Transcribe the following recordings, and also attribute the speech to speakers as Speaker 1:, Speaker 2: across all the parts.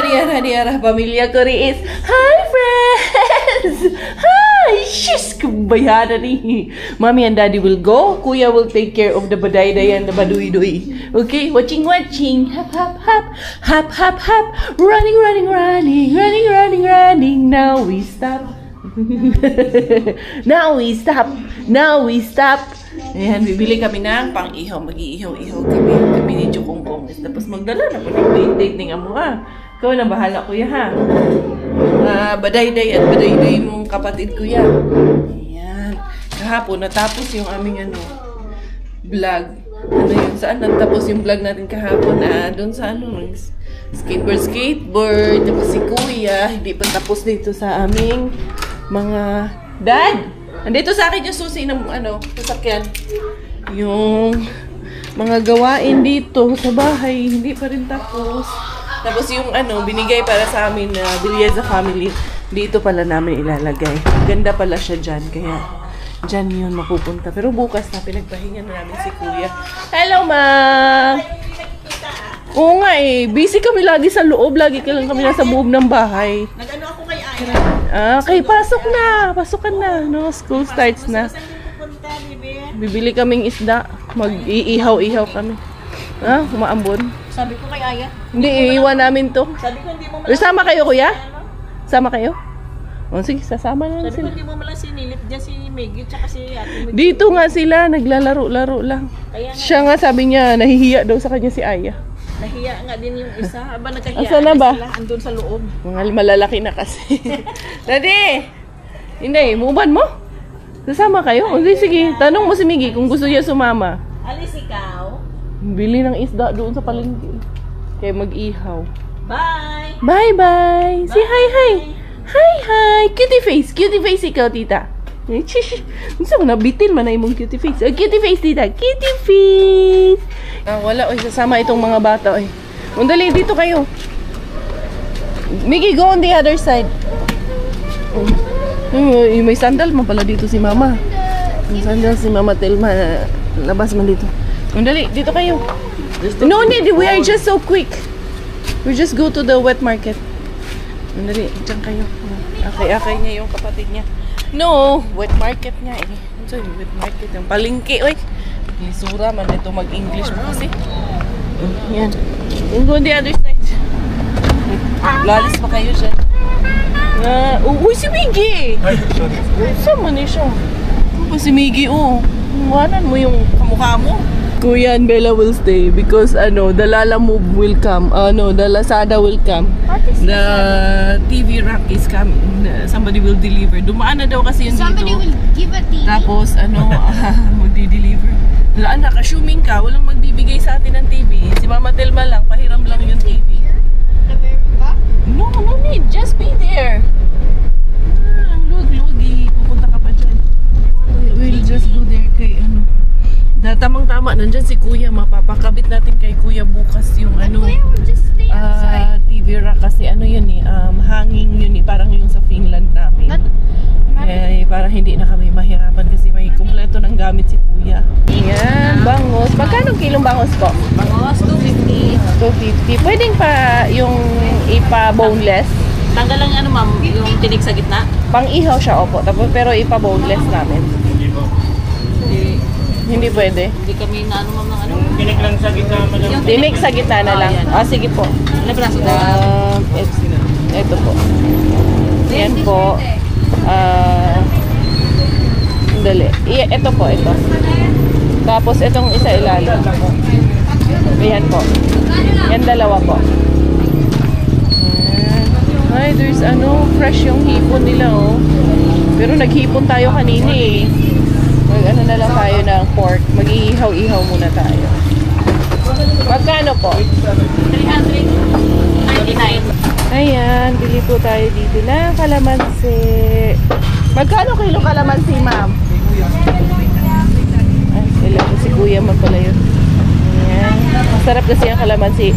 Speaker 1: Hadiara, pamilya ko rin is, hi friends! Hi! Shis! Kubayada ni. Mommy and Daddy will go. Kuya will take care of the badayday and the baduy-duy. Okay? Watching. Hop, hop, hop. Hop, hop, hop. Running. Now we stop. Now we stop. Ayan, bibili kami ng pang-ihaw. Mag-iihaw-ihaw kami ni Chukongkong. Tapos magdala na po ng date ng amo ha. Ikaw na bahala kuya ha. Badayday at badayday mong kapatid kuya. Ayan. Kahapon natapos yung aming vlog. Saan natapos yung vlog natin kahapon? Doon sa skateboard. Tapos si kuya, hindi pa tapos dito sa aming mga dad. Andito sa akin yung susi ng sasakyan. Yung mga gawain dito sa bahay, hindi pa rin tapos. Tapos yung binigay para sa amin na Bilyeza family, dito pala namin ilalagay. Ganda pala siya dyan, kaya dyan yun mapupunta. Pero bukas na, pinagpahingan namin si kuya. Hello, ma! Oo nga busy kami lagi sa loob. Lagi ka lang kami nasa buob ng bahay.
Speaker 2: Nag-ano ako kay Aya.
Speaker 1: Okay, pasok na. Pasokan na. No, school starts na. Bibili kaming isda. Mag-iihaw-ihaw kami. Umaambon.
Speaker 2: Sabi ko kay Aya.
Speaker 1: Hindi, iiwan namin to.
Speaker 2: Sabi ko hindi mo
Speaker 1: Sama kayo, kuya? Sama kayo? O, sige, sasama na
Speaker 2: Sabi
Speaker 1: sila.
Speaker 2: ko hindi mo malang sinilip dyan si Maggie tsaka si Ate Maggie.
Speaker 1: Dito nga sila, naglalaro-laro lang. Siya nga sabi niya, nahihiya daw sa kanya si Aya.
Speaker 2: Nahiya nga din yung isa. Aba, nagkahiya
Speaker 1: Asa na ba?
Speaker 2: sila. Andun sa loob.
Speaker 1: Mga malalaki na kasi. Daddy! Hindi, muban mo? Sasama kayo? O, sige, tanong mo si Miggy kung gusto niya sumama.
Speaker 2: Alis ikaw.
Speaker 1: Bili ng isda doon sa palengke. Kaya mag-ihaw.
Speaker 2: Bye!
Speaker 1: Bye-bye! Say hi! Hi! Cutie face ikaw, tita. Gusto mo nabitin man na imong cutie face. Cutie face, tita. Cutie face! Wala, sasama itong mga bata, Dali, dito kayo. Miggy, go on the other side. May sandal man pala dito si mama. May sandal si mama Telma. Labas man dito. Dali, dito kayo. No need, we are just so quick. We just go to the wet market. Dali, dyan kayo. Akay niya yung kapatid niya. No, wet market niya So, wet market. Yung palengke, Lisura man ito mag-English mo kasi. Yan. Go on the other side. Lalis pa kayo dyan. Si Miggy! Saan man siya? Si Miggy, Iwanan mo yung kamukha mo. Kuya and Bella will stay because the Lala Move will come. The Lazada will come. The TV rack is coming. Somebody will deliver. Dumaan na daw kasi yun
Speaker 3: Somebody
Speaker 1: dito.
Speaker 3: will give a TV.
Speaker 1: Tapos magdi-deliver. Laan, nakasuming ka. Walang magbibigay sa atin ng TV. Si Mama Telma lang. Pahiram lang yung TV. No need. Just be there. Luwag. Pupunta ka pa dyan. We'll just go there kay tamang-tama, nandyan si Kuya. Mapapakabit natin kay Kuya bukas yung
Speaker 3: Kuya will just stay outside.
Speaker 1: TV rack kasi hanging yun parang yung sa Finland namin. Para hindi na kami mahirapan kasi may kumpleto ng gamit si Kuya. Yan, bangos. Magkano kilong bangos po?
Speaker 2: Bangos, 250.
Speaker 1: 250. Pwedeng pa yung ipa-boneless?
Speaker 2: Tanggal lang ma'am, yung tinig sa gitna?
Speaker 1: Pang-ihaw siya, opo. Tapos, pero ipa-boneless namin. Hindi pwede.
Speaker 2: Hindi kami na ma'am ng
Speaker 4: Tinig lang sa gitna.
Speaker 1: Tinig sa gitna na lang. Sige po.
Speaker 2: Ano braso na?
Speaker 1: Ito po. Yan po. Dali. Ito po, ito. Tapos itong isa ilalim. Ayan po. Yan dalawa po. Ay, there's fresh yung hipon nila, Pero naghipon tayo kanina, Mag na lang tayo ng pork. Mag-iihaw-ihaw muna tayo. Magkano po?
Speaker 2: 399.
Speaker 1: Ayan, bili po tayo dito na kalamansi. Magkano kilo kalamansi, ma'am? Ay, si Kuya man pala yun. Ayan. Masarap kasi ang kalamansi.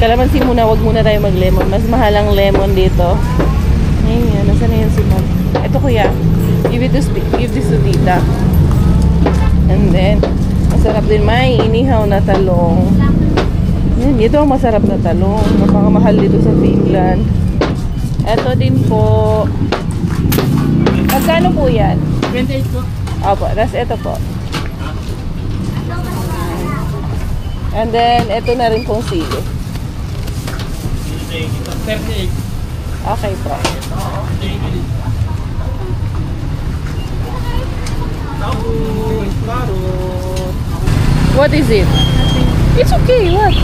Speaker 1: Kalamansi muna, wag muna tayo mag-lemon. Mas mahal ang lemon dito. Ayan, nasa na yun si ma'am? Ito Kuya, give this to tita. And then, masarap din may inihaw na talong. Yan, ito ang masarap na talong. Napakamahal dito sa Finland. Ito din po. Magkano po yan?
Speaker 4: 28 po.
Speaker 1: Opo, tas ito po. And then, ito na rin pong sili.
Speaker 4: 38.
Speaker 1: Okay po. What is it? It's okay, what?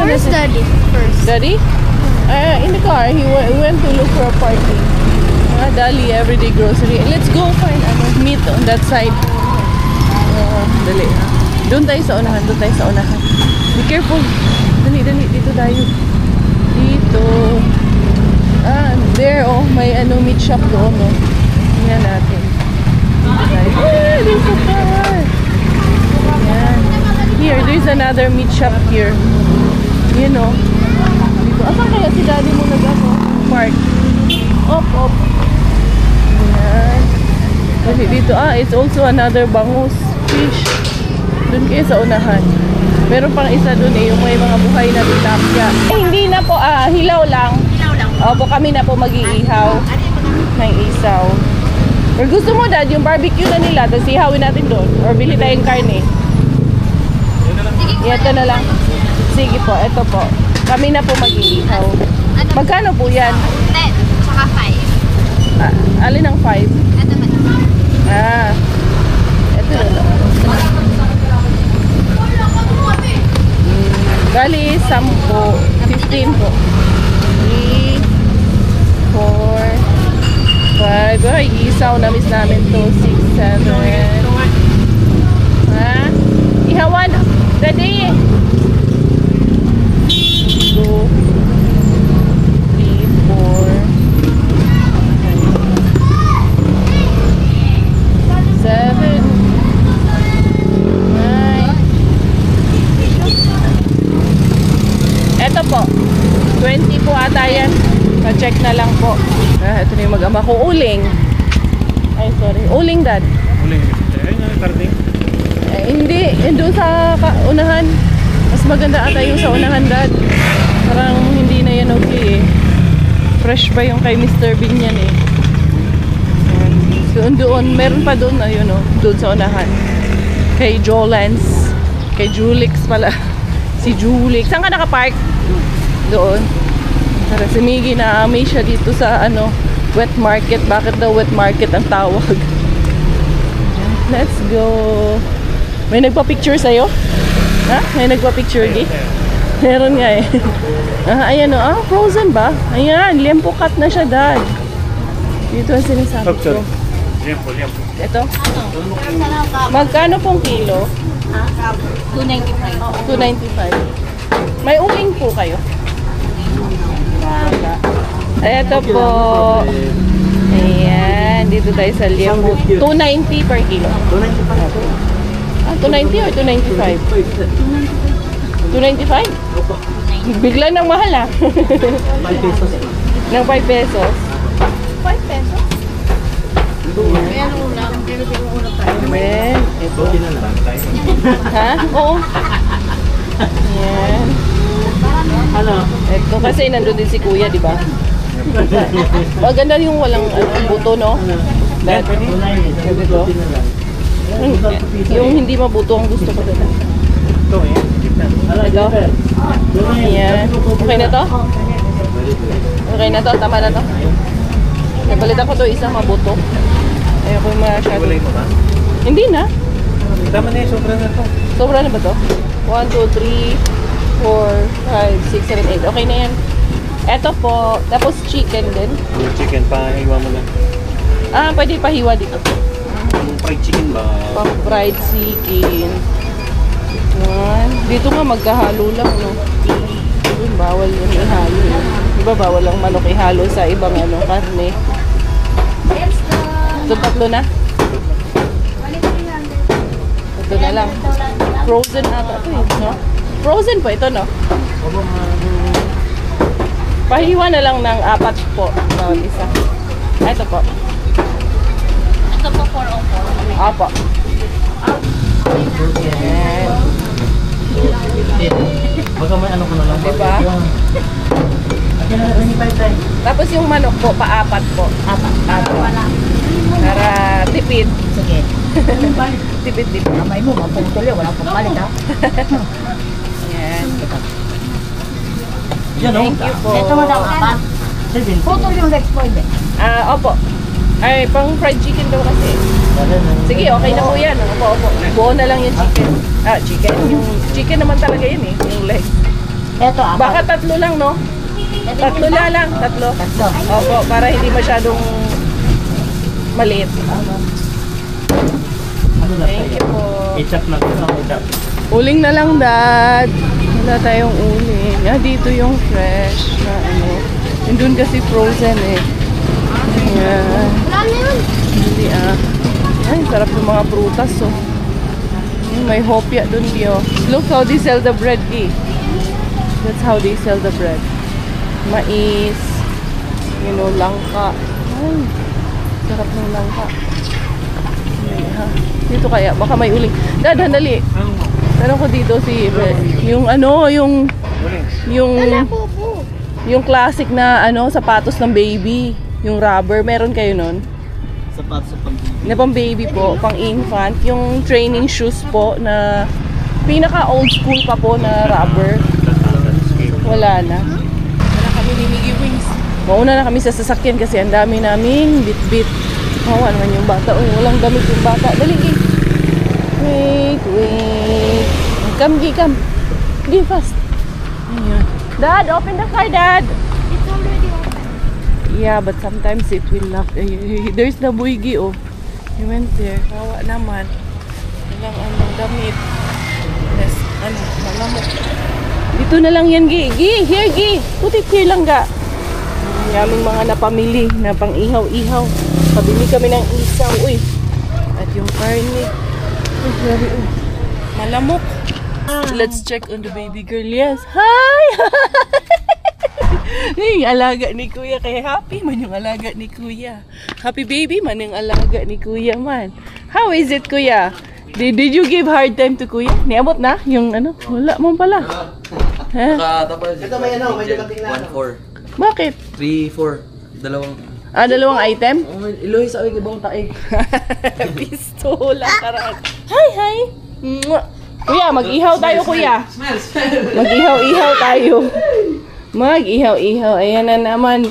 Speaker 3: Where's Daddy first?
Speaker 1: Daddy? In the car, he went to look for a parking. Dali, everyday grocery. Let's go find meat on that side. Dali. Doon tayo sa unahan, Be careful. Dali, dito tayo. Dito. There, may meat shop doon, no? Tingnan natin. Dito tayo. There's a car. Yan. Here, there's another meat shop here. You know. Dito. Asan kaya si Daddy mo park? Op. Yan. Kasi dito, it's also another bangus fish. Doon kayo sa unahan. Meron pang isa doon yung may mga buhay na tilapia. Hindi na po, hilaw lang. Opo, kami na po mag-iihaw ng isaw. Or gusto mo, Dad, yung barbecue na nila, tapos ihawin natin doon. Or bili tayong karne. Ito na lang. Sige po, ito po. Kami na po mag-iihaw. Magkano po yan?
Speaker 3: 10, tsaka 5.
Speaker 1: Alin ang 5?
Speaker 3: Ito ba?
Speaker 1: Ito na lang. Bali, 10 po. 15 po. 3, 4, 5. Ay, isaw. Na-miss namin to. 6, 7. Ihawan. Daddy. 2, 3, 4, 7, 9. Eto po. 20 po ata yan. Pa-check na lang po. Ito na yung mag-ama ko. Uling. Ay, sorry. Uling, Dad.
Speaker 4: Uling. Ayun yung karting.
Speaker 1: Hindi. Doon sa unahan. Mas maganda ata yung sa unahan, Dad. Parang hindi na yan okay eh. Fresh pa yung kay Mr. Bean yan eh. Doon. Meron pa doon. Ayun o. Doon sa unahan. Kay Jolans. Kay Julix pala. Si Julix. Saan ka nakapark? Doon. Tara, si Miggy na may siya dito sa wet market. Bakit daw wet market ang tawag? Let's go. May nagpa-picture sa'yo? Ha? May nagpa-picture, Gi? Meron nga eh. Ayan o. Frozen ba? Ayan, liempo cut na siya, Dad. Dito ang sinasabi ko.
Speaker 4: Liempo.
Speaker 1: Ito? Magkano pong kilo?
Speaker 2: 295.
Speaker 1: 295. May uling po kayo? Ito po. Ayan. Dito tayo sa liempo. 290 per kilo. 290 or 295? 295? Bigla nang mahal ah. 5 pesos. Ng 5 pesos. 5 pesos?
Speaker 2: Kaya nung una,
Speaker 1: Ayan. Ito. Ha? Oo. Ayan. Ito kasi nandun din si Kuya, di ba? Maganda yung walang buto, no? Dahil ito. Yung hindi mabuto ang gusto ko doon. Ito. Ayan. Okay na to? Okay na to? Tama na to? Nabalitan ko to isang mabuto. Ayoko yung masyado. Hindi na.
Speaker 4: Tama na yun, sobra na to.
Speaker 1: Sobra na ba to? 1, 2, 3, 4, 5, 6, 7, 8. Okay na yan. Ito po. Tapos chicken din.
Speaker 4: Yung chicken, pahiwa mo lang.
Speaker 1: Pwede pahiwa dito.
Speaker 4: Yung fried chicken ba?
Speaker 1: Pang fried chicken. Yan. Dito nga magkahalo lang, no? Bawal yung ihalo. Diba bawal ang manok ihalo sa ibang karne. Ito tatlo na? Ito na lang. Frozen ata ito eh, no? Frozen po ito, no? Pahiwa na lang ng 4 po. Bawal isa. Ito po.
Speaker 2: ito po 404.
Speaker 1: Apo. Ayan.
Speaker 4: Baka may ano ko na lang.
Speaker 1: Diba?
Speaker 4: Akin na 25 tayo.
Speaker 1: Tapos yung manok po, paapat po. Apat. Para tipid.
Speaker 2: Sige.
Speaker 1: Tipid.
Speaker 2: Kamay mo, mapungtuli. Walang pampalit ha.
Speaker 1: Yan.
Speaker 4: Yan o.
Speaker 1: Thank you po.
Speaker 2: Ito mo daw apat.
Speaker 4: 70.
Speaker 2: Putol yung next point eh.
Speaker 1: Opo. Ay, pang fried chicken daw kasi. Sige, okay na po yan. Opo. Buo na lang yung chicken. Chicken. Yung chicken naman talaga yun eh. Yung leg.
Speaker 2: Ito apat.
Speaker 1: Baka tatlo lang, no? Tatlo na lang. Tatlo. Opo, para hindi masyadong maliit.
Speaker 4: Ano na
Speaker 1: Thank you po.
Speaker 4: Ketchup na ko. Ketchup.
Speaker 1: Uling na lang, Dad. Wala tayong uling. Dito yung fresh na ano. Yung dun kasi frozen eh. Ayan.
Speaker 3: Wala na yun.
Speaker 1: Hindi Ay, sarap ng mga prutas oh. May hopya dun diyo. Look how they sell the bread eh. That's how they sell the bread. Mais. You know, langka. Ay, sarap ng langka. Dito kaya, baka may uling. Dad, handali. Tanong ko dito si yung ano, yung yung classic na ano, sapatos ng baby, yung rubber, meron kayo nun?
Speaker 4: Sapatos sa pang-baby.
Speaker 1: Na pang baby po, pang infant, yung training shoes po na pinaka old school pa po na rubber. Wala na. Wala kami ni Miggy Wings. Mauna na kami sa sasakyan kasi ang dami naming bit-bit. Kawawa naman yung bata. Uy, walang gamit yung bata. Dali, wait. Come. Gi, fast. Ayan. Dad, open the car, Dad.
Speaker 3: It's already open.
Speaker 1: Yeah, but sometimes it will lock. There's the buigi, oh. He went there. Kawawa naman. Walang damit. Yes, malamok. Dito na lang yan, Gi. Here, Gi. Put it here lang, ga. Yaming mga napamili na pang ihaw-ihaw. Pabili kami ng isaw, uy. At yung karne. Uy, grabe, uy. Malamok. Let's check on the baby girl. Yes. Hi! Yung alaga ni Kuya. Kaya happy man yung alaga ni Kuya. Happy baby man yung alaga ni Kuya man. How is it, Kuya? Did you give hard time to Kuya? Niabot na? Yung ano? Wala mo pala.
Speaker 5: Nakatapos. Ito may ano, may dumating na 1-4.
Speaker 1: Bakit?
Speaker 5: 3-4. Dalawang.
Speaker 1: Dalawang item?
Speaker 5: Oh, iluhi sa awig, ibang taig.
Speaker 1: Pistola karaan. Hi! Mwah! Kuya, mag-ihaw tayo, Kuya. Mag-ihaw-ihaw tayo. Mag-ihaw-ihaw. Ayan na naman.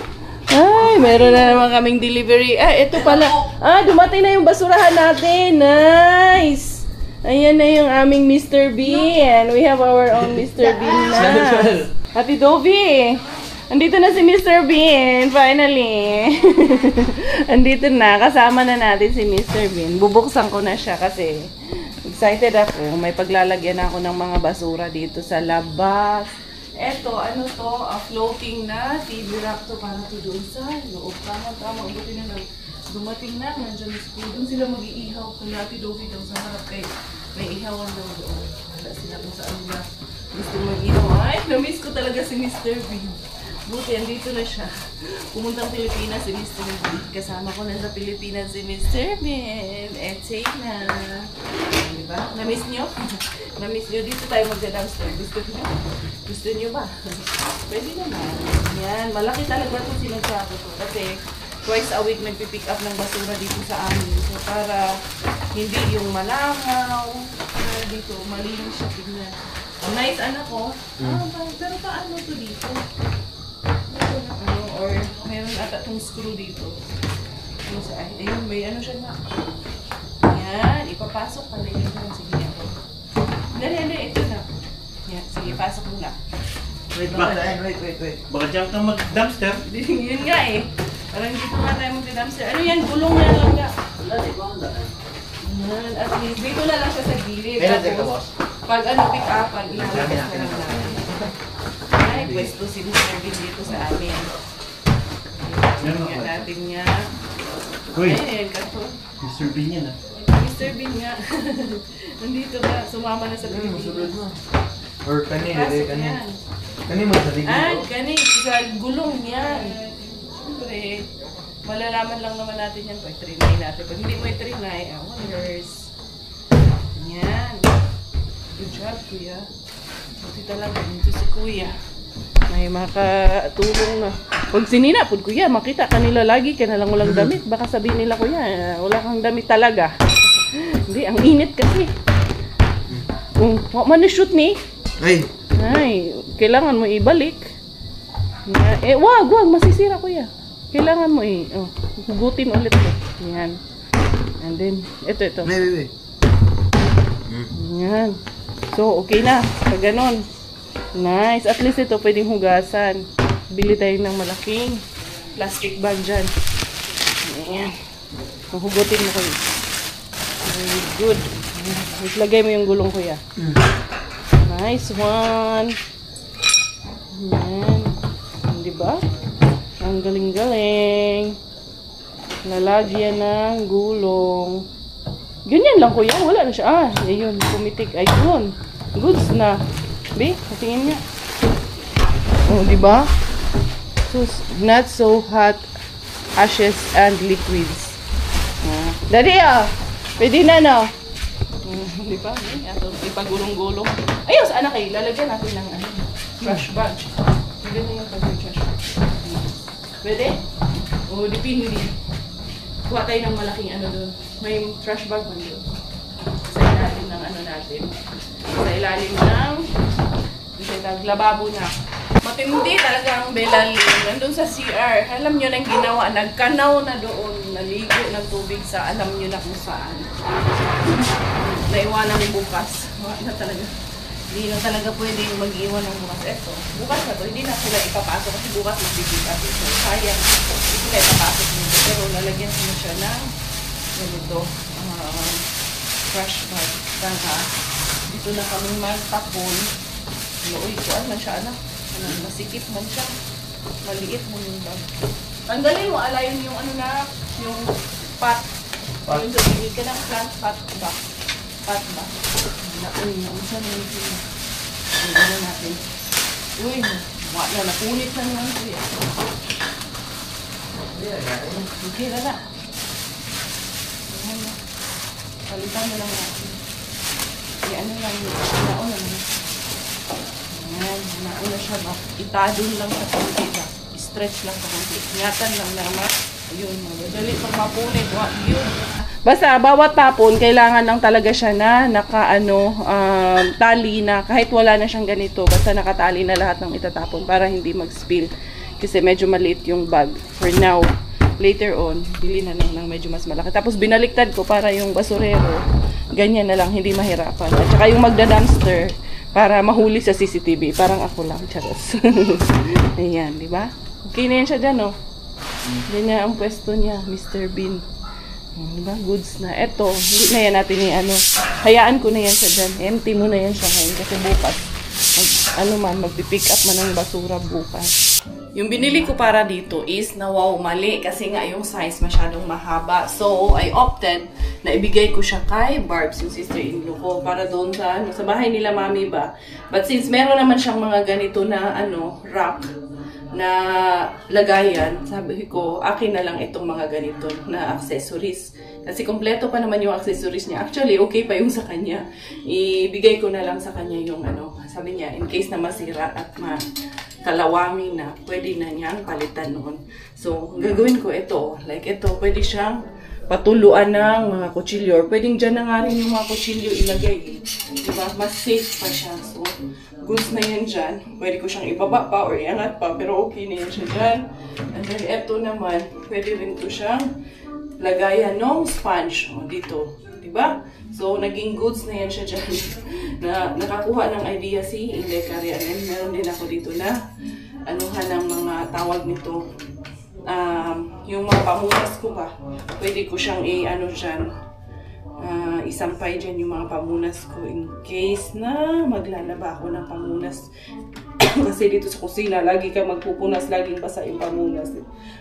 Speaker 1: Ay, meron na naman kaming delivery. Ito pala. Dumating na yung basurahan natin. Nice! Ayan na yung aming Mr. Bean. We have our own Mr. Bean na. Ate Dovi, andito na si Mr. Bean. Finally. Andito na. Kasama na natin si Mr. Bean. Bubuksan ko na siya kasi excited ako. May paglalagyan ako ng mga basura dito sa labas. Eto, ano to? Floating na TV rack to para to doon sa loob. Tama. Buti na lang. Dumating na. Nandiyan na school. Doon sila mag-iihaw. Kung natin Dovi daw sa harap kayo. May ihawan daw doon. Wala sila kung saan na gusto mag-ihaw. Ay, na-miss ko talaga si Mr. Bean. Buti, andito na siya. Pumuntang Pilipinas si Mr. Bean. Kasama ko na sa Pilipinas si Mr. Bean. Take na. Diba? Na-miss nyo? Na-miss nyo? Dito tayo magda-dumpster. Gusto nyo ba? Pwede naman. Yan. Malaki talaga itong sinasabi ko. Kasi twice a week nagpipick up ng basura dito sa amin. So, para hindi yung malangaw. Dito, malinis siya. Tignan. Nice anak ko. Pero paano to dito? Or meron ata itong screw dito. Ayun, may ano siya na. Yan, ipapasok ka na yun. Sige, ako. Dali, ito na. Yan, sige, pasok mo na.
Speaker 5: Wait.
Speaker 4: Baka dyan kang mag-dumpster.
Speaker 1: Yun nga eh. Parang dito nga tayo mag-dumpster. Ano yan, gulong na lang nga. Yan, at least dito na lang siya sa gilid. Tapos, pag pick up, ilalagay na lang natin. Ay, pwesto si Mr. Bean dito sa amin. Tingnan natin niya.
Speaker 4: Uy,
Speaker 1: Ayun, kato.
Speaker 4: Mr. Bean yan ah.
Speaker 1: Mr. Bean nga. Nandito ka, sumama na sa Pilipinas.
Speaker 5: Or kani,
Speaker 1: Pasok
Speaker 5: kani.
Speaker 1: yan.
Speaker 5: Kani mo sa ligid.
Speaker 1: Kani, sa gulong yan. Siyempre, malalaman lang naman natin yan pag trinay natin. Pag hindi mo i-trinay, wonders. Yan. Good job, Kuya. Buti talaga, dito si kuya. May makatulong na. Pag sinina, pud kuya, makita kanila lagi ka na lang walang damit. Baka sabihin nila, kuya, wala kang damit talaga. Hindi, ang init kasi. Wag man shoot ni. Ay, kailangan mo ibalik. Wag, masisira kuya. Kailangan mo hugutin ulit mo. Yan. And then, ito. Yan. So, okay na. Pag ganon. Nice. At least ito pwedeng hugasan. Bili tayo ng malaking plastic bag dyan. Ayan. Hugutin mo kayo. Very good. Lagay mo yung gulong kuya. Nice one. Ayan. Diba? Ang galing-galing. Lalagyan ng gulong. Ganyan lang kuya. Wala na siya. Ayun. Pumitik. Ayun. Goods na. Be, tingin niya. Oh, diba? So, not so hot ashes and liquids. Daddy, pwede na, no? Diba? Ipagulong-gulong. Ayun, saan na kayo? Lalagyan natin ng trash bag. Ganyan yung pag-trash bag. Pwede? O, dipindi. Kuha tayo ng malaking doon. May trash bag man doon. Sa ilalim ng natin. Sa ilalim ng lababo na. Matindi talaga ang Belalin. Nandun sa CR. Alam nyo na yung ginawa. Nagkanaw na doon. Naligo ng tubig sa alam nyo na kung saan. Naiwanan bukas. Wala na talaga. Hindi na talaga pwedeng mag-iwan ng bukas. Eto. Bukas na to. Hindi na sila ipapasok kasi bukas magbibigay. So, sayang. Hindi sila ipapasok nito. Pero lalagyan sila siya ng ganito. Trash bag. Tanga. Dito na kami magtapon. Uy, kuan man siya, anak. Masikip man siya. Maliit mo yung bag. Tanggalin mo, alayin yung yung pot. Yung sabihin ka ng plant pot ba? Pot ba? Uy, nausan na yung sila. Ano natin. Uy, wala na. Napunit na naman kuya. Okay na na. Palitan na lang natin. Ano lang yun. Naon na naman. Ayan, nauna siya ba? Itadon lang sa konti ba? I-stretch lang sa konti. Ingatan lang naman. Ayun, madali pag mapunit. Yun. Basta, bawat tapon, kailangan lang talaga siya na tali na kahit wala na siyang ganito. Basta nakatali na lahat ng itatapon para hindi mag-spill. Kasi medyo maliit yung bag. For now, later on, bili na lang ng medyo mas malaki. Tapos binaliktad ko para yung basurero, ganyan na lang, hindi mahirapan. At saka yung magda-dumpster, para mahuli sa CCTV. Parang ako lang, charos. Ayan, di ba? Okay na yan siya dyan, oh. Ganyan ang pwesto niya, Mr. Bean. Di ba? Goods na. Eto, hindi na yan natin hayaan ko na yan siya dyan. Empty mo na yan siya ngayon kasi bukas. Magpipick up man ng basura bukas. Yung binili ko para dito is mali kasi nga yung size masyadong mahaba. So, I opted na ibigay ko siya kay Barbs, yung sister-in-law ko, para doon sa bahay nila mami ba. But since meron naman siyang mga ganito na rack na lagayan, sabi ko, akin na lang itong mga ganito na accessories. Kasi kompleto pa naman yung accessories niya. Actually, okay pa yung sa kanya. Ibigay ko na lang sa kanya yung sabi niya, in case na masira at kalawangin na, pwede na niyang palitan noon. So, gagawin ko ito. Like ito, pwede siyang patuluan ng mga kutsilyo. Pwedeng dyan na nga rin yung mga kutsilyo ilagay. Diba? Mas safe pa siya. So, goods na yan dyan. Pwede ko siyang ibaba pa or iangat pa. Pero okay na yan siya dyan. And then, ito naman, pwede rin ko siyang lagayan ng sponge. O, dito. Diba? So, naging goods na yan siya dyan. Nakakuha ng idea si Inday Karian. Meron din ako dito na ng mga tawag nito. Yung mga pamunas ko ba? Pwede ko siyang dyan. Isampay dyan yung mga pamunas ko in case na maglalaba ako ng pamunas. Kasi dito sa kusina, lagi ka magpupunas, laging basa yung pamunas.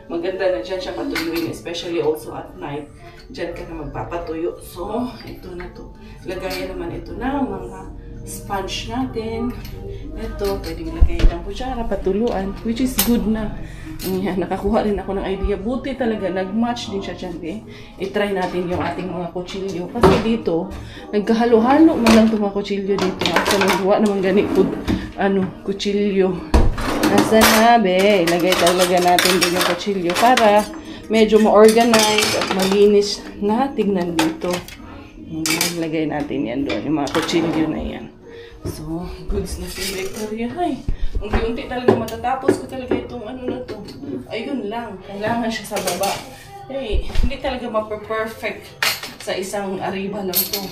Speaker 1: Maganda na dyan siya patuyuin, especially also at night. Dyan ka na magpapatuyo. So, ito na to. Lagayan naman ito na mga sponge natin. Ito, pwedeng lagayan ng kutsara, patuluan, which is good na. Ayan, nakakuha rin ako ng idea. Buti talaga, nag-match din siya dyan. I-try natin yung ating mga kutsilyo. Kasi dito, nagkahalo-halo man lang itong mga kutsilyo dito. At sa nagawa naman ganit kutsilyo. Nasa na, be? Ilagay talaga natin din yung kutsilyo para medyo ma-organize at malinis na tignan dito. Ilagay natin yan doon, yung mga kutsilyo na yan. So, goods na si Victoria. Ay, unti-unti talaga matatapos ko talaga itong na to. Ayun lang, kailangan siya sa baba. Hey, hindi talaga ma-perfect sa isang ariba lang to.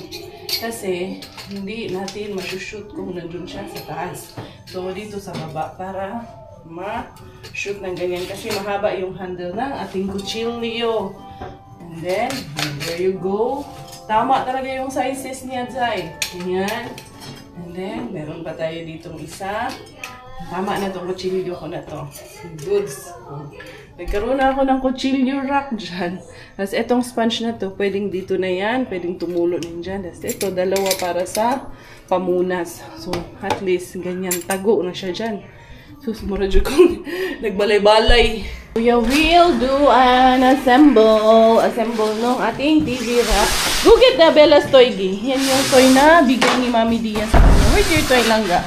Speaker 1: Kasi, hindi natin masushoot kung nandun siya sa taas. So, dito sa baba para ma-shoot ng ganyan. Kasi mahaba yung handle ng ating kutsilyo. And then, there you go. Tama talaga yung sizes niya, Zay. Ganyan. And then, meron pa tayo ditong isa. Tama na itong kutsilyo ko na to. Goods. Nagkaroon na ako ng kutsilyo rack dyan. Tapos itong sponge na to, pwedeng dito na yan. Pwedeng tumulo na dyan. Tapos ito, dalawa para sa pamunas. So, at least, ganyan. Tago na siya dyan. So, sumuradyo kong nagbalay-balay. We will do an assemble nung ating TV rack. Go get the Bella's toy, Gi. Yan yung toy na bigyan ni Mami Dia sa kanya. Where's your toy, Langga?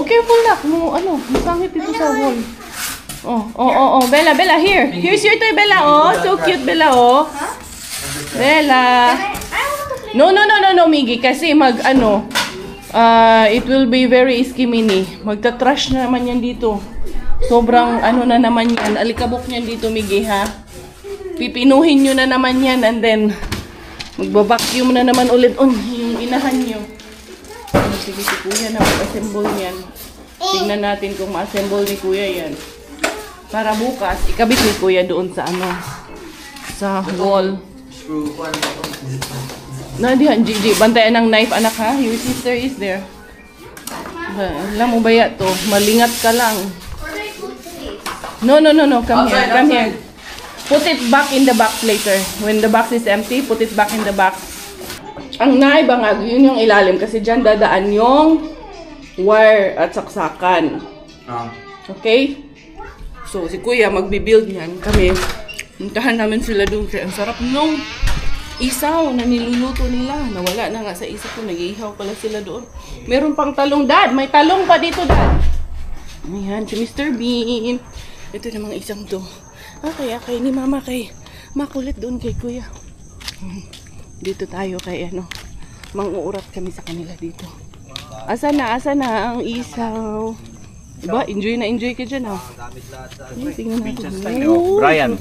Speaker 1: Careful na. Masangit dito sa wall. Bella, here. Here's your toy, Bella, So cute, Bella, Bella. No, Miggy. Kasi it will be very skimini. Magta-trash na naman yan dito. Sobrang na naman yan. Alikabok niyan dito, Miggy, ha? Pipinuhin nyo na naman yan and then magbabacuum na naman ulit yung inahan nyo. Sige, si Kuya na mag-assemble yan. Tingnan natin kung ma-assemble ni Kuya yan. Para bukas, ikabit ni Kuya doon sa sa wall. Diyan, Gigi. Bantayan ng knife, anak, ha? Your sister is there. Alam mo ba ya to? Malingat ka lang. No. Come here. Put it back in the box later. When the box is empty, put it back in the box. Ang naibangag, yun yung ilalim. Kasi dyan dadaan yung wire at saksakan. Okay? So, si Kuya magbibuild niyan. Kami, puntahan namin sila doon. Kaya ang sarap nung isaw na niluluto nila. Nawala na nga sa isip ko. Nag-iihaw pala sila doon. Meron pang talong, Dad. May talong pa dito, Dad. Ayan, si Mr. Bean. Ito namang isang to. Kaya ni Mama kay makulit doon kay Kuya. Dito tayo kay mang-uurat kami sa kanila dito. Asa na ang isaw? Diba? Enjoy ka dyan, tingnan natin.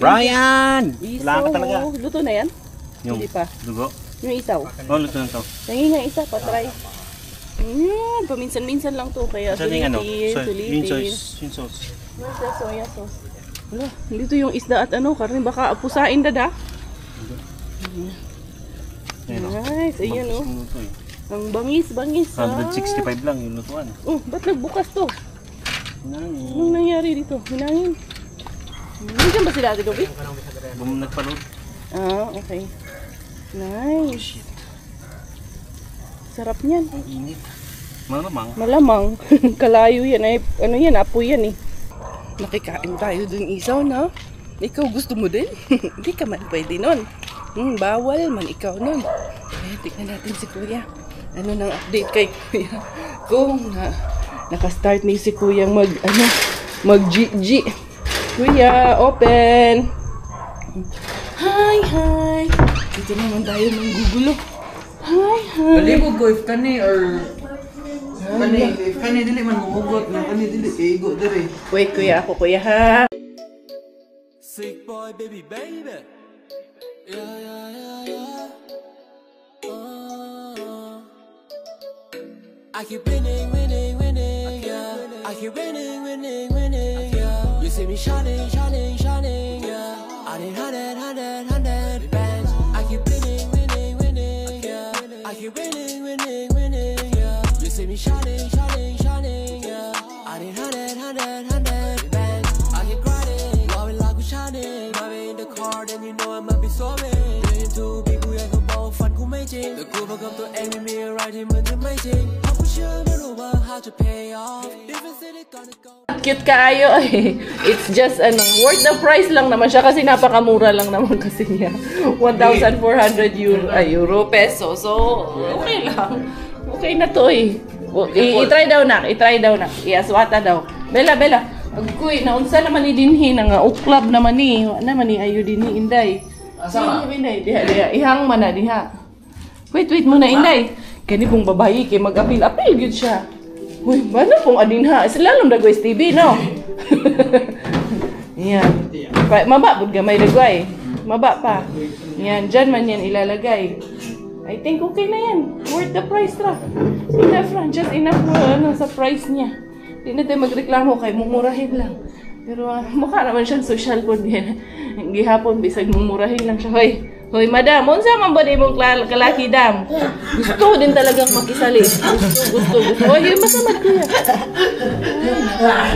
Speaker 4: Brian! Wala ka talaga.
Speaker 1: Luto na yan?
Speaker 4: Yung
Speaker 1: hindi pa.
Speaker 4: Dugo?
Speaker 1: Yung isaw?
Speaker 4: Luto na to.
Speaker 1: Tangi nga isa, patry. Paminsan-minsan lang to. Kaya sulitin.
Speaker 4: Yung sauce.
Speaker 1: Where's the soya sauce? Wala, dito yung isda at karne. Baka apusain, Dada. Nice, ayan Ang bangis,
Speaker 4: 165 lang yung lutuan.
Speaker 1: Ba't nagbukas to? Anong nangyari dito? Hinangin. Nandiyan ba sila, Ate Dobi?
Speaker 4: Nagpalood.
Speaker 1: Okay. Nice. Sarap niyan.
Speaker 4: Init.
Speaker 1: Malamang. Kalayo yan. Apoy yan Nakikain tayo dun isaw, no? Ikaw gusto mo din? Hindi ka man pwede nun. Bawal man ikaw nun. Tignan natin si Kuya. Ano nang update kay Kuya? Kung nakastart ni si Kuya mag-G. Kuya, open! Hi! Dito naman tayo manggugulo. Hi!
Speaker 5: Palibog ko if kani or if kani dili man muhugot na kani dili igo dire.
Speaker 1: Wait, Kuya, ako Kuya, ha?
Speaker 6: Sick boy, baby. Yeah. I keep winning, yeah. I keep winning, yeah. You see me shining, yeah. I need 100 bands. I keep winning, yeah. I keep winning, yeah. You see me shining, yeah. I need 100 bands. I keep grinding, while we like we shining. I'm in the car, then you know I might be soaring. Playing too big, we ain't gonna ball fun, กูไม่จริงแต่กูประกับตัวเองไม่มีอะไรที่มันจะไม่จริงเพราะกูเชื่อไม่รู้ว่า how to pay off. If it's in it, gonna go.
Speaker 1: Cute kaayo It's just worth the price lang naman siya kasi napakamura lang naman kasi niya. 1,400 euro peso. So, okay lang. Okay na to I-try daw na. Iaswata daw. Bella. Agkuy, naunsa naman ni dinhi na nga uklab naman ni. Wa naman ni ayo dinhi Inday. Asa? Inday, diha. Ihang man na diha. Wait muna Inday. Kani pong babayi kay mag-apil gyud siya. Uy, bano pong adinha? Slalom dagway TV, no? Yan. Maba pud gamay dagway. Maba pa. Yan, dyan man yan ilalagay. I think okay na yan. Worth the price ra. Enough ra. Just enough sa price niya. Hindi na tayo magreklamo kay mumurahin lang. Pero mukha naman siyang social po din. Gihapon, bisag mumurahin lang siya. Hoy, madam, unsa man ba imong kalaki dam? Gusto din talagang makisali. Gusto. Hoy, yung masamad kuya.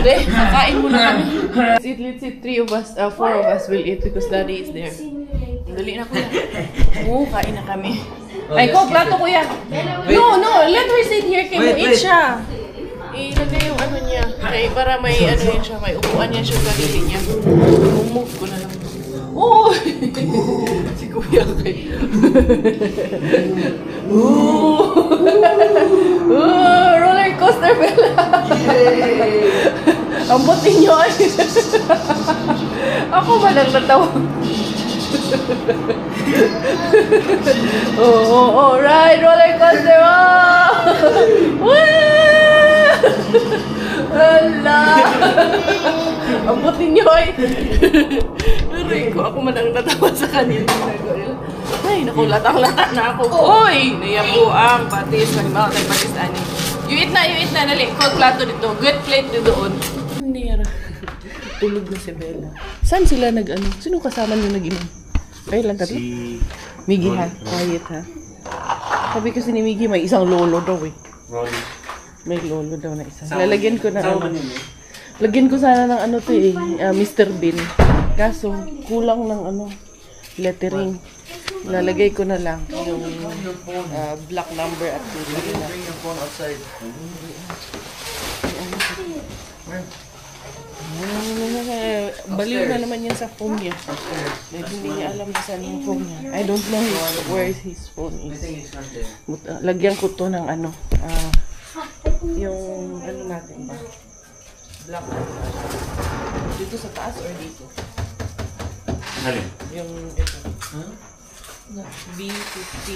Speaker 1: Okay, kain muna kami. Let's sit 4 of us will eat because daddy is there. Dali na kuya. Kain na kami. Ay, plato kuya. No, let her sit here kay mo eat siya. Ilagay yung ano niya. Para may ano yun siya, may upuan niya siya sa sarili niya. Move ko na lang. Oh! Si Kuya kay. Roller coaster Bella. Ang buti niyo ay. Ako ba lang natawa? Right, roller coaster. Hala! Ang buti niyo ay. Rico, ako man ang natawa sa kanya. Ay, naku, latang-lata na ako. Uy! Nayapo ang patis. Halimbawa tayo patis ani. You eat na. Dali. Cold plato dito. Good plate dito doon. Nira. Tulog na si Bella. Saan sila nag-ano? Sino kasama niyo nag-inom? Kayo lang tatlo?
Speaker 4: Si
Speaker 1: Miggy ha? Quiet ha? Sabi kasi ni Miggy may isang lolo daw eh.
Speaker 4: Rolly.
Speaker 1: May lolo daw na isa. Lalagyan ko na. Lagyan ko sana ng ano to eh. Mr. Bean. Kaso, kulang ng ano, lettering. Lalagay ko na lang yung black number at tuloy na.
Speaker 5: Bring your phone outside.
Speaker 1: Baliw na naman yan sa phone niya. Hindi niya alam na saan yung phone niya. I don't know where his phone
Speaker 5: I
Speaker 1: is.
Speaker 5: think it's not there.
Speaker 1: Lagyan ko to ng ano, yung ano natin ba? Black number. Dito sa taas or dito?
Speaker 4: Halin?
Speaker 1: Yung ito. B15.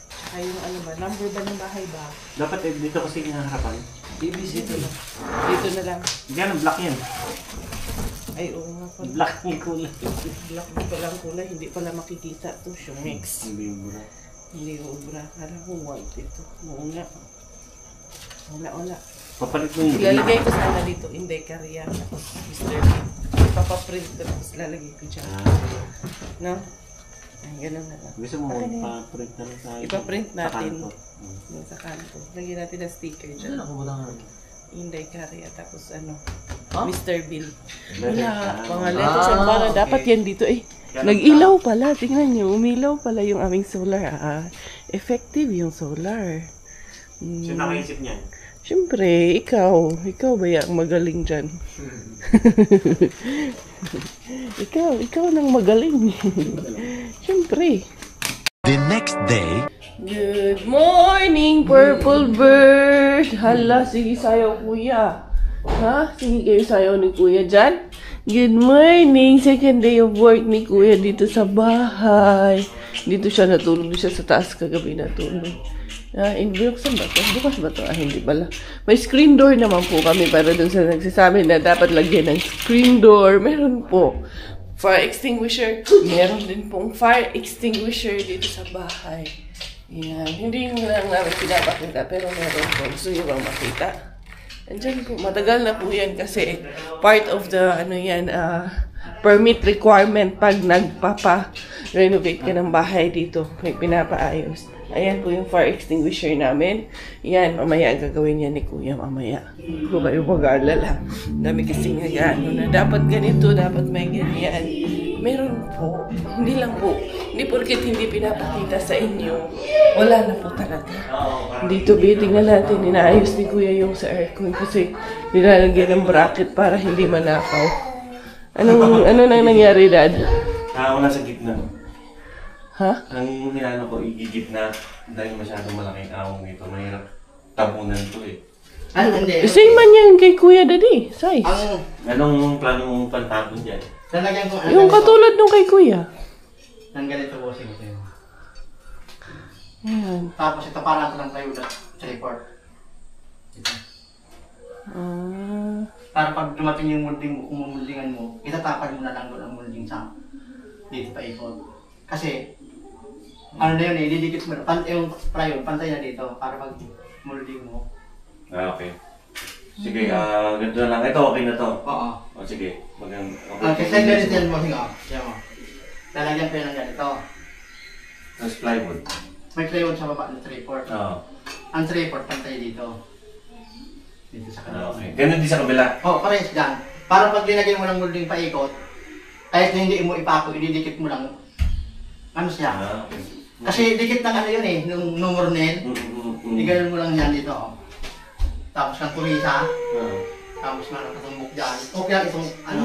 Speaker 1: Tsaka yung ano ba? Number ba ng bahay ba?
Speaker 4: Dapat dito kasi harapan.
Speaker 5: BBC to.
Speaker 1: Dito na lang.
Speaker 4: Yan, black yan.
Speaker 1: Ay, oo nga pala.
Speaker 4: Black yung kulay.
Speaker 1: Black din pala ang kulay. Hindi pala makikita to. Siya mix.
Speaker 4: Hindi yung mura.
Speaker 1: Hindi ubra. Kala ko white ito. Wala.
Speaker 4: Papalit mo yung
Speaker 1: Ilalagay ko sana dito. Hindi, Korea. Tapos Mr. Bean. Ipapaprint ko. Tapos lalagay ko dyan. No? Ay, ganun na lang.
Speaker 4: Gusto mo pa-print na lang sa
Speaker 1: Ipaprint natin.
Speaker 4: kanto.
Speaker 1: Yung sa kanto. Lagyan natin ng sticker dyan.
Speaker 5: Ako ba lang?
Speaker 1: Inday Korea. Tapos ano? Mr. Bean.
Speaker 4: Wala.
Speaker 1: Mga letters and para dapat yan dito eh. Nag-ilaw pala. Tingnan nyo. Umilaw pala yung aming solar. Effective yung solar.
Speaker 4: Sino nakaisip niyan?
Speaker 1: Siyempre, ikaw. Ikaw ba yung magaling dyan? ikaw nang magaling. Siyempre.
Speaker 7: The next day.
Speaker 1: Good morning, Purple Bird! Hala, sige sayaw kuya. Ha? Sige kayo sayaw ni kuya dyan. Good morning! Second day of work ni kuya dito sa bahay. Dito siya natulog. Dito siya sa taas kagabi natulog. Buksan ba ito? Bukas ba ito? Hindi pala. May screen door naman po kami para dun sa nagsasabi na dapat lagyan ng screen door. Meron po. Fire extinguisher. Meron din pong fire extinguisher dito sa bahay. Yan. Hindi yung lang namin pinapakita pero meron po. Gusto nyo bang makita? Andyan po. Matagal na po yan kasi part of the permit requirement pag nagpapa-renovate ka ng bahay dito. May pinapaayos. Ayan po yung fire extinguisher namin. Yan, mamaya gagawin yan ni Kuya mamaya. Kung kayo mag-aalala. Dami kasing na dapat ganito, dapat may ganyan. Meron po. Hindi lang po. Hindi porket hindi pinapakita sa inyo. Wala na po talaga. Dito, tingnan natin. Inaayos ni Kuya yung sa aircon kasi nilalagyan ng bracket para hindi manakaw. Ano nang nangyari, Dad?
Speaker 4: Wala sa gitna.
Speaker 1: Ha?
Speaker 4: Ang hinano ko, igigit na dahil masyadong malaking awong ito. Mahirap tabunan to eh.
Speaker 5: Ano, hindi.
Speaker 1: Same man yan kay Kuya Daddy. Size.
Speaker 5: Ang
Speaker 4: Anong plano mong pantabon dyan?
Speaker 5: lalagyan ko,
Speaker 1: Yung katulad nung kay Kuya.
Speaker 5: Nang ganito bossing ito yun.
Speaker 1: Ayan.
Speaker 5: Tapos ito parang ito ng plywood at tripod. Ito.
Speaker 1: Ah.
Speaker 5: Para pag dumating yung molding mo, kung mumuldingan mo, itatapad mo na lang doon ang molding sa dito pa ikot. Kasi, ano na yun eh, didikit mo, yung plywood, pantay na dito, para pag molding mo.
Speaker 4: Ah, okay. Sige, ganito na lang. Ito, okay na to.
Speaker 5: Oo.
Speaker 4: O sige,
Speaker 5: Okay, kasi ganito yan mo, hinga. Yan mo. Lalagyan ko yan ng ganito.
Speaker 4: Tapos plywood.
Speaker 5: May plywood sa baba ng tripod.
Speaker 4: Oo.
Speaker 5: Ang tripod, pantay dito. Dito sa kanila.
Speaker 4: Okay. Ganun din sa kabila.
Speaker 5: Oo, parehas dyan. Para pag linagyan mo ng molding paikot, kahit na hindi mo ipako, ididikit mo lang. Ano siya?
Speaker 4: Ah, okay.
Speaker 5: Kasi dikit ng ano yun eh, nung numero nail. Igalan mo lang yan dito. Oh. Tapos kang tumisa. Tapos nga nakatumbok dyan. Okay lang itong ano.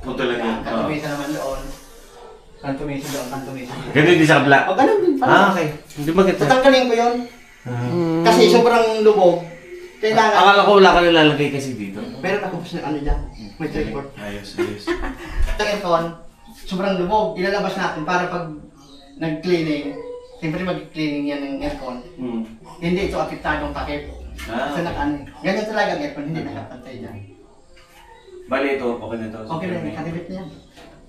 Speaker 4: Puto lang yun.
Speaker 5: Kang tumisa naman doon. Kang tumisa doon, kang tumisa.
Speaker 4: Ganun din sa kabila.
Speaker 5: O ganun din pala.
Speaker 4: Ah, okay. Hindi ba kita?
Speaker 5: Tatanggalin ko yun. Kasi sobrang lubog. Kailangan.
Speaker 4: Akala ko wala ka nilalagay kasi dito.
Speaker 5: Pero nakupos na ano dyan. May tripod.
Speaker 4: Ayos, ayos.
Speaker 5: Ang aircon, sobrang lubog. Ilalabas natin para pag nag-cleaning, siyempre mag-cleaning yan ng aircon. Hindi ito apektadong takip.
Speaker 4: Ah,
Speaker 5: So, ganyan talaga ang aircon, hindi nakapantay dyan.
Speaker 4: Bali ito, okay na ito.
Speaker 5: Okay na, nakaribit na yan.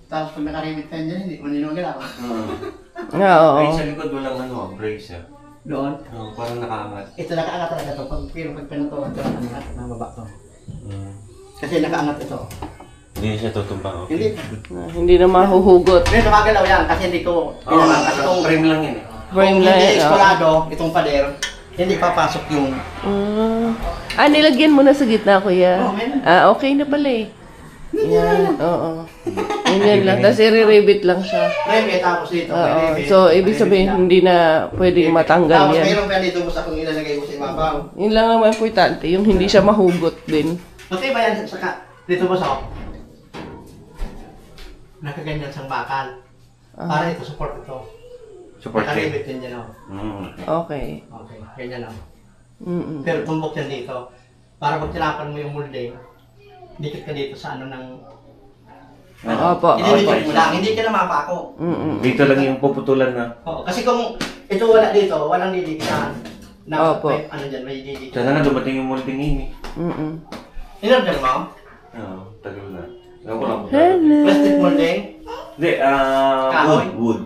Speaker 5: Tapos pag nakaribit na yan dyan, hindi mo ninugalaw.
Speaker 1: Oo.
Speaker 4: Ay, sa likod walang ano, brace ah.
Speaker 5: Doon.
Speaker 4: Parang nakaangat.
Speaker 5: Ito nakaangat talaga to. Pero pag pinutuan ito, nakaangat na baba to. Kasi nakaangat ito.
Speaker 4: Hindi siya tutumba.
Speaker 5: Hindi.
Speaker 1: Hindi na mahuhugot.
Speaker 5: Pero nakagalaw yan kasi hindi ko pinamang. Kasi kung
Speaker 4: frame lang yun eh.
Speaker 1: Frame
Speaker 5: kung
Speaker 1: lang,
Speaker 5: hindi
Speaker 1: oo.
Speaker 5: eskolado, itong pader, hindi papasok yung...
Speaker 1: Nilagyan mo na sa gitna, Kuya.
Speaker 5: Oo, meron.
Speaker 1: Okay na pala eh. Yan, oo. Ganyan lang. Tapos i-ribbit lang siya.
Speaker 5: Rebe, tapos dito. may
Speaker 1: Oo.
Speaker 5: rebe.
Speaker 1: So, ibig sabihin, hindi na pwedeng matanggal
Speaker 5: Tapos
Speaker 1: yan.
Speaker 5: mayroon pa dito basta kung ilalagay mo sa ibabaw.
Speaker 1: Yun lang naman importante, yung hindi siya mahugot din.
Speaker 5: Pati ba yan sa dito ba sa nakaganyan sa bakal. Para ito, support ito.
Speaker 4: Support tape.
Speaker 5: Nakaribit din yan,
Speaker 1: Okay.
Speaker 5: Okay, ganyan lang.
Speaker 1: Mm-mm.
Speaker 5: Pero tumbok yan dito. Para pag tinapan mo yung molding, dikit ka dito sa ano ng...
Speaker 1: Opo,
Speaker 5: Ididikit
Speaker 1: opo.
Speaker 5: mo lang, hindi ka na mapako.
Speaker 4: Dito lang yung puputulan na.
Speaker 5: Oo, kasi kung ito wala dito, walang didikitan. Na,
Speaker 1: Opo.
Speaker 5: may, ano dyan, may didikitan.
Speaker 4: Sana nga dumating yung molding yun eh.
Speaker 5: Inorder mo?
Speaker 4: Oo, tagal na. Ewan ko lang.
Speaker 1: Hello.
Speaker 5: Plastic molding?
Speaker 4: Hindi,
Speaker 5: Kahoy?
Speaker 4: wood.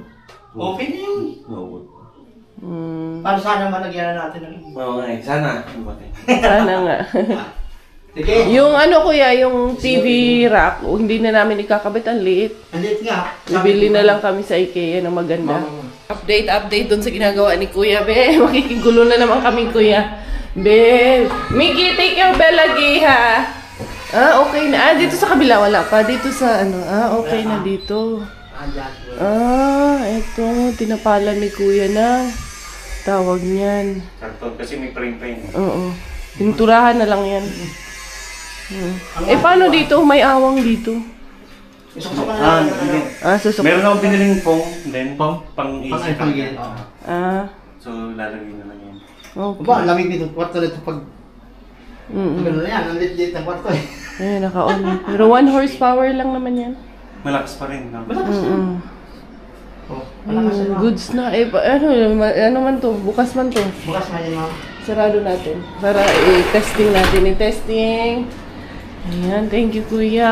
Speaker 5: Okay na yun.
Speaker 4: No, wood.
Speaker 5: Para sana malagyan na natin ng...
Speaker 4: Oo nga eh, sana dumating.
Speaker 1: Sana nga.
Speaker 5: Sige.
Speaker 1: Yung ano, Kuya, yung TV rack, hindi na namin ikakabit, ang liit.
Speaker 5: Andit nga.
Speaker 1: Bibili na lang kami sa IKEA ng maganda. Update dun sa ginagawa ni Kuya, be. Makikigulo na naman kami, Kuya. Be, Mickey, take your bell lagi, ha? Okay na. Dito sa kabila, wala pa. Dito sa ano, okay na dito.
Speaker 5: Andyan.
Speaker 1: Eto, tinapalan ni Kuya na. Tawag niyan.
Speaker 4: Karton kasi may frame pa yun.
Speaker 1: Oo. Pinturahan na lang yan. Paano dito? May awang dito.
Speaker 5: Isok-sok na lang.
Speaker 4: Hindi.
Speaker 1: Susok.
Speaker 4: Meron akong piniling foam, then pang-isip.
Speaker 5: Pang-isip.
Speaker 4: So, lalagyan na lang yun.
Speaker 1: Okay.
Speaker 5: Ba, lamig dito. Kwarto nito pag... Ganun na yan. Ang lit-lit ng kwarto eh.
Speaker 1: Naka-on. Pero 1 horsepower lang naman yan.
Speaker 4: Malakas pa rin. No?
Speaker 5: Malakas na. Oh, malakas na.
Speaker 1: Goods na. Ano man to? Bukas man to.
Speaker 5: Bukas na yan, ma'am.
Speaker 1: Sarado natin. Para i-testing natin. I-testing. Ayan. Thank you, Kuya.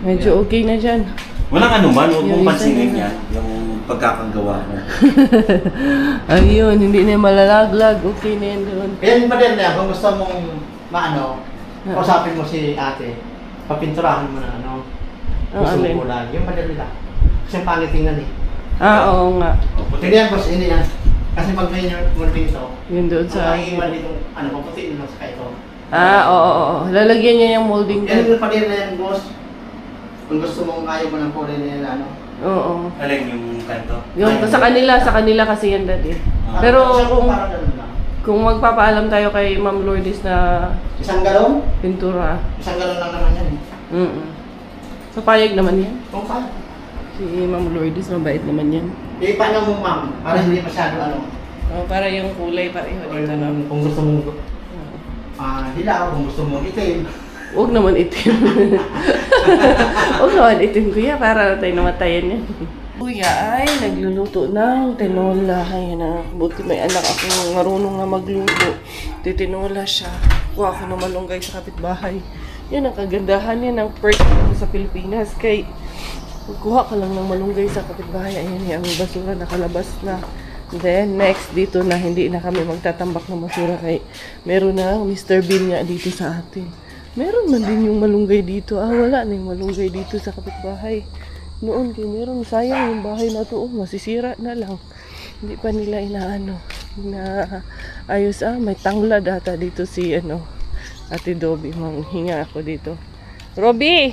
Speaker 1: Medyo okay na dyan.
Speaker 4: Walang anuman. Huwag
Speaker 1: Yung
Speaker 4: mong
Speaker 1: isa
Speaker 4: pansinin
Speaker 1: na.
Speaker 4: yan. Yung pagkakagawa mo.
Speaker 1: Ayun. Hindi na malalaglag. Okay na yan doon.
Speaker 5: Yan pa din na, kung gusto mong maano, kausapin mo si ate, papinturahan mo na ano, gusto
Speaker 1: alin?
Speaker 5: mo kulay. Yung pa din nila. Kasi yung pangit tingnan eh.
Speaker 1: Oo nga.
Speaker 5: Hindi yan, boss, hindi yan. Kasi pag may molding ito,
Speaker 1: Yun doon
Speaker 5: sa
Speaker 1: sa...
Speaker 5: iwan dito, ano, paputiin mo sa ito.
Speaker 1: Oo. Lalagyan niya yung molding
Speaker 5: Yan
Speaker 1: doon.
Speaker 5: yung pa din na yan, boss. Kung gusto mong ayaw mo ng kulay na yan, ano.
Speaker 1: Oo.
Speaker 4: Alin yung kanto?
Speaker 1: Yung sa kanila kasi yan dati. Pero
Speaker 5: Parang ganun lang.
Speaker 1: kung magpapaalam tayo kay Ma'am Lourdes na
Speaker 5: Isang galon?
Speaker 1: pintura.
Speaker 5: Isang galon lang naman yan eh.
Speaker 1: So payag naman yan.
Speaker 5: Kung kaya.
Speaker 1: Si Ma'am Lourdes, mabait naman yan.
Speaker 5: Eh, paano mo, ma'am? Para hindi masyado ano.
Speaker 1: Oh, para yung kulay pareho dito, no?
Speaker 5: Kung gusto mong dilaw, kung gusto mong itim.
Speaker 1: Huwag naman itim. Huwag naman itim, kuya, para tayo namatayan yan. Kuya ay nagluluto ng tinola. Ayan na, buti may anak ako marunong nga magluto. Titinola siya. Kuha ako ng malunggay sa kapitbahay. Yan ang kagandahan yan ng perk sa Pilipinas. Kay kuha ka lang ng malunggay sa kapitbahay. Ayan yan, ang basura nakalabas na. Then next dito na hindi na kami magtatambak ng basura kay meron na Mr. Bean nga dito sa atin. Meron man din yung malunggay dito. Wala na yung malunggay dito sa kapitbahay. Noon kay meron, sayang yung bahay na to. Masisira na lang. Hindi pa nila inaano. Ayos may tanglad ata dito si Ate Dobby. Manghinga ako dito. Robby!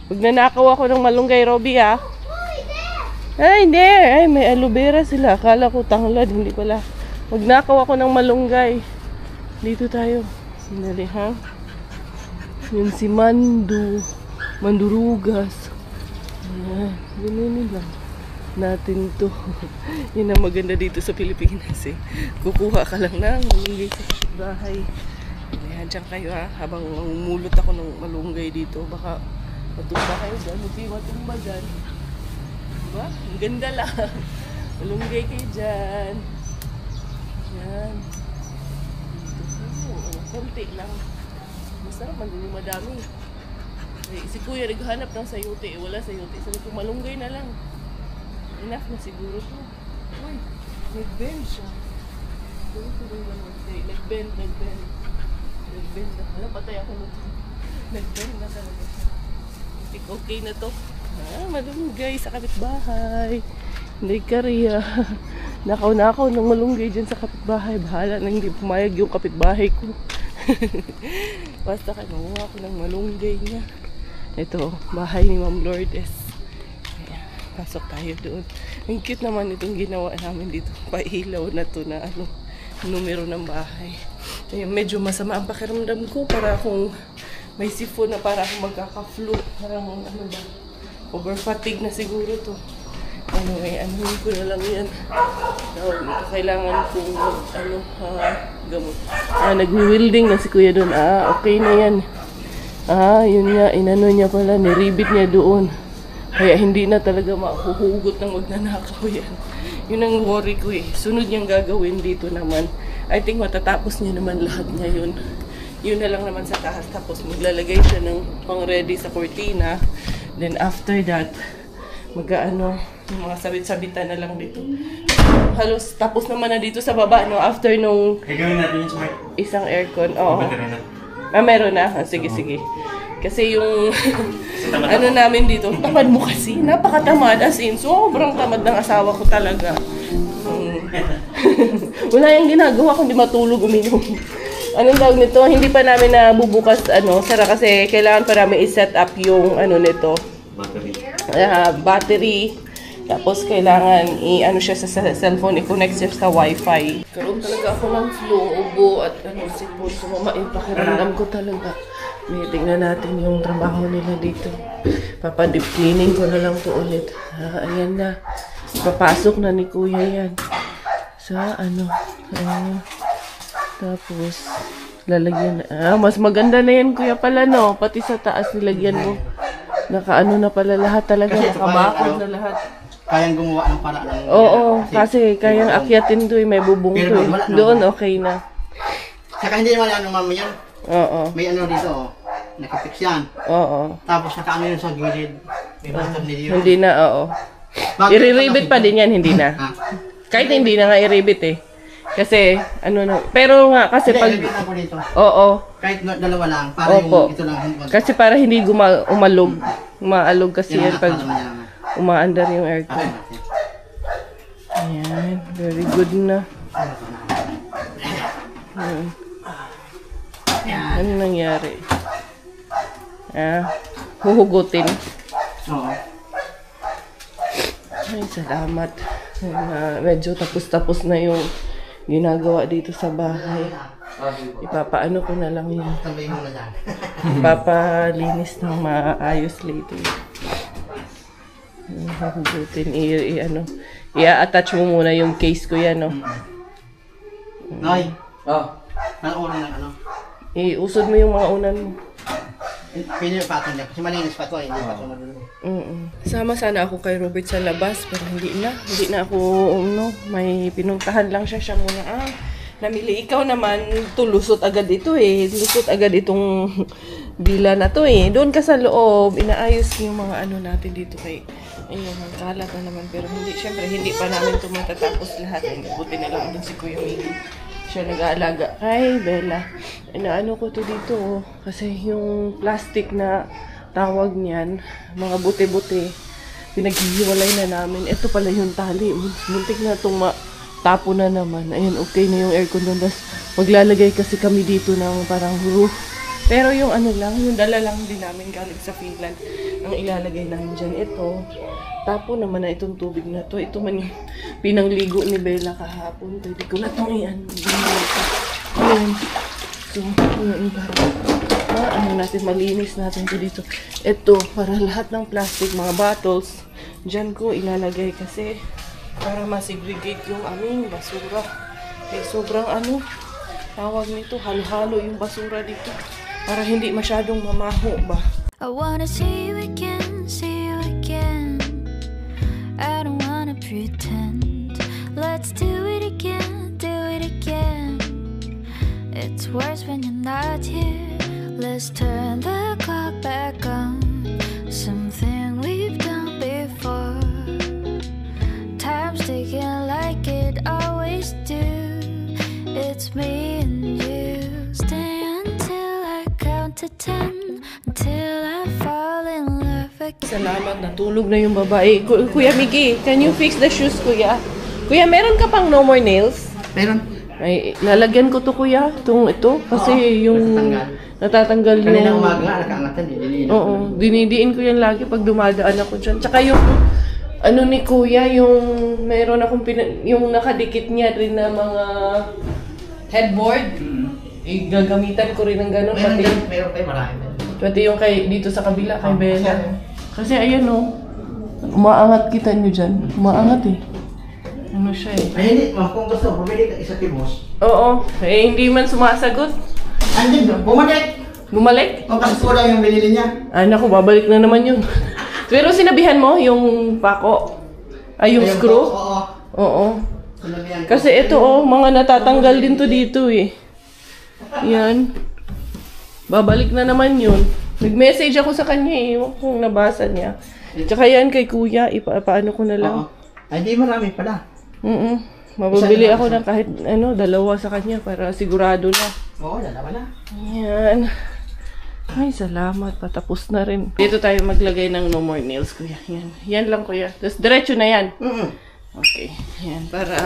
Speaker 1: Huwag nanakaw ako ng malunggay, Robby Ay, hindi. Ay, may aloe vera sila. Akala ko tanglad. Hindi pala. Huwag nakaw ako ng malunggay. Dito tayo. Sandali, ha? Yun si Mandurugas. Ayan. Ganun lang natin to. Yun ang maganda dito sa Pilipinas Kukuha ka lang ng malunggay sa bahay. Ayan, dyan kayo habang umulot ako ng malunggay dito. Baka matumba kayo dyan. Hindi matumba dyan. Diba? Ang ganda lang. Malunggay kayo dyan. Ayan. Konti lang. Masarap, hindi madami. Si Kuya naghanap ng sayote. Wala sayote. Sabi ko, malunggay na lang. Enough na siguro to. Uy, nag-bend siya. Nag-bend na. Wala, patay ako nito. Nag-bend na talaga siya. Okay na to. Malunggay sa kapitbahay. Hindi kariya. Nakaw-nakaw ng malunggay dyan sa kapitbahay. Bahala na hindi pumayag yung kapitbahay ko. Basta kayo, mamuha ko ng malunggay niya. Ito, bahay ni Ma'am Lourdes. Ayan, pasok tayo doon. Ang cute naman itong ginawa namin dito. Pailaw na to na numero ng bahay. Ayan, medyo masama ang pakiramdam ko. Para akong may sifon na para akong magkaka-flu. Parang over fatigue na siguro to. Anyway, ko na lang yan. Ito kailangan kong gamot. Nag-wielding na si Kuya doon. Okay na yan. Yun nga, inano niya pala, niribit niya doon. Kaya hindi na talaga mahuhugot ng magnanakaw yan. Yun ang worry ko Sunod niyang gagawin dito naman. I think matatapos niya naman lahat niya yun. Yun na lang naman sa taas. Tapos maglalagay siya ng pang-ready sa cortina. Then after that, yung mga sabit-sabitan na lang dito. Halos tapos naman na dito sa baba, after nung
Speaker 4: Gagawin natin yung smart.
Speaker 1: Isang aircon. Oo. Meron na. Sige. Kasi yung namin dito, tamad mo kasi. Napakatamad as in. Sobrang tamad ng asawa ko talaga. Wala yung ginagawa kundi matulog, uminom. Anong tawag nito? Hindi pa namin nabubukas sara kasi kailangan pa namin i-set up yung nito. Battery. Tapos kailangan siya sa cellphone, i-connect siya sa wifi. Karoon talaga ako ng flu, ubo at sipon. Sumama yung pakiramdam ko talaga. May tingnan natin yung trabaho nila dito. Papa-deep cleaning ko na lang to ulit. Ayan na. Papasok na ni Kuya yan. Sa tapos lalagyan na. Mas maganda na yan Kuya pala pati sa taas nilagyan mo. Nakaano na pala lahat talaga. Nakabakod na lahat.
Speaker 5: Kayang gumawa ng paraan.
Speaker 1: Oo, kasi kayang akyatin doon, may bubong doon. Doon okay na.
Speaker 5: Saka hindi naman mami yan.
Speaker 1: Oo.
Speaker 5: May dito, nakapix yan.
Speaker 1: Oo.
Speaker 5: Tapos nakaano yun sa gilid. May button nila.
Speaker 1: Hindi na, oo. I-ribbit pa din yan, hindi na. Kahit hindi na nga i-ribbit Kasi, pero nga, kasi pag... Oo.
Speaker 5: Kahit dalawa lang, para yung ito lang.
Speaker 1: Kasi para hindi umalog. Umaalog kasi yan pag umaandar yung aircon. Ayan, very good na. Ano nangyari? Huhugutin.
Speaker 5: Oo.
Speaker 1: Ay, salamat. Medyo tapos-tapos na yung ginagawa dito sa bahay. Ipapaano ko na lang yun. Ipapalinis ng maayos later. Hugutin. I-attach mo muna yung case ko yan,
Speaker 5: Noy,
Speaker 8: Oh.
Speaker 5: ang unan ng ano?
Speaker 1: Iusod mo yung mga unan mo.
Speaker 5: Pili yung patong niya. Kasi malinis pa ito, hindi pa ito madulo.
Speaker 1: Sama sana ako kay Robert sa labas, pero hindi na. Hindi na ako, may pinuntahan lang siya muna. Namili ikaw naman, lusot agad ito eh. Lusot agad itong bila na to eh. Doon ka sa loob, inaayos yung mga ano natin dito kay... Ayun, ang kalat na naman. Pero hindi, syempre, hindi pa namin ito matatapos lahat. Buti na lang din si Kuya Miggy. Siya nag-aalaga kay Bella. Inaano ko to dito oh. Kasi yung plastic na tawag niyan, mga buti-buti, pinaghihiwalay na namin. Ito pala yung tali. Muntik na itong tapo na naman. Ayun, okay na yung aircon doon. Tapos maglalagay kasi kami dito ng parang roof. Pero yung ano lang, yung dala lang din namin galing sa Finland. Ang ilalagay namin dyan, ito. Tapo naman na itong tubig na to. Ito man yung pinangligo ni Bella kahapon. Pwede ko na itong iyan. Ayan. So, yun, ano natin, malinis natin ito dito. Ito, para lahat ng plastic, mga bottles, dyan ko ilalagay kasi para ma-segregate yung aming basura. Eh, sobrang ano, tawag nito, halo-halo yung basura dito. Para hindi masyadong mamaho ba.
Speaker 9: I wanna see you again, see you again. I don't wanna pretend. Let's do it again, do it again. It's worse when you're not here. Let's turn the clock back on. Something we've done before. Time's ticking like it always do. It's me and you. Stay until I count to 10. Until I fall in love again.
Speaker 1: Salamat, natulog na yung babae. Kuya Miggy, can you fix the shoes, kuya? Kuya, meron ka pang no more nails?
Speaker 5: Meron.
Speaker 1: Ay, lalagyan ko to, kuya. Ito. Kasi yung natatanggal yung...
Speaker 5: Kanina umaga nga, nakaangatan. Dinidiin.
Speaker 1: Oo, dinidiin ko yan lagi pag dumadaan ako dyan. Tsaka yung, ano ni kuya, yung meron akong yung nakadikit niya rin na mga headboard. Gagamitan ko rin ng gano'n.
Speaker 5: Meron kayo marami.
Speaker 1: Pati yung dito sa kabila, kay Bella. Kasi ayan o, umaangat kita nyo dyan. Umaangat eh. Ano siya eh.
Speaker 5: Ay hindi, kung gusto, pumili ka isa tibos.
Speaker 1: Oo, eh hindi man sumasagot.
Speaker 5: Andin doon, bumalik!
Speaker 1: Bumalik?
Speaker 5: Kung kasi kulang yung binili niya.
Speaker 1: Ay naku, babalik na naman yun. Pero sinabihan mo, yung pako. Ay, yung screw?
Speaker 5: Oo.
Speaker 1: Oo.
Speaker 5: Sinabihan ko.
Speaker 1: Kasi ito oh, mga natatanggal din to dito eh. Yan. Babalik na naman yun. Nag-message ako sa kanya eh, kung nabasa niya. Tsaka yan kay kuya, paano ko na lang.
Speaker 5: Oo. Ay, di marami pala.
Speaker 1: Mababili ako ng kahit dalawa sa kanya para sigurado na.
Speaker 5: Oo, dalawa na.
Speaker 1: Yan. Ay, salamat. Patapos na rin. Dito tayo maglagay ng no more nails, kuya. Yan. Yan lang, kuya. Tapos diretso na yan. Okay. Yan. Para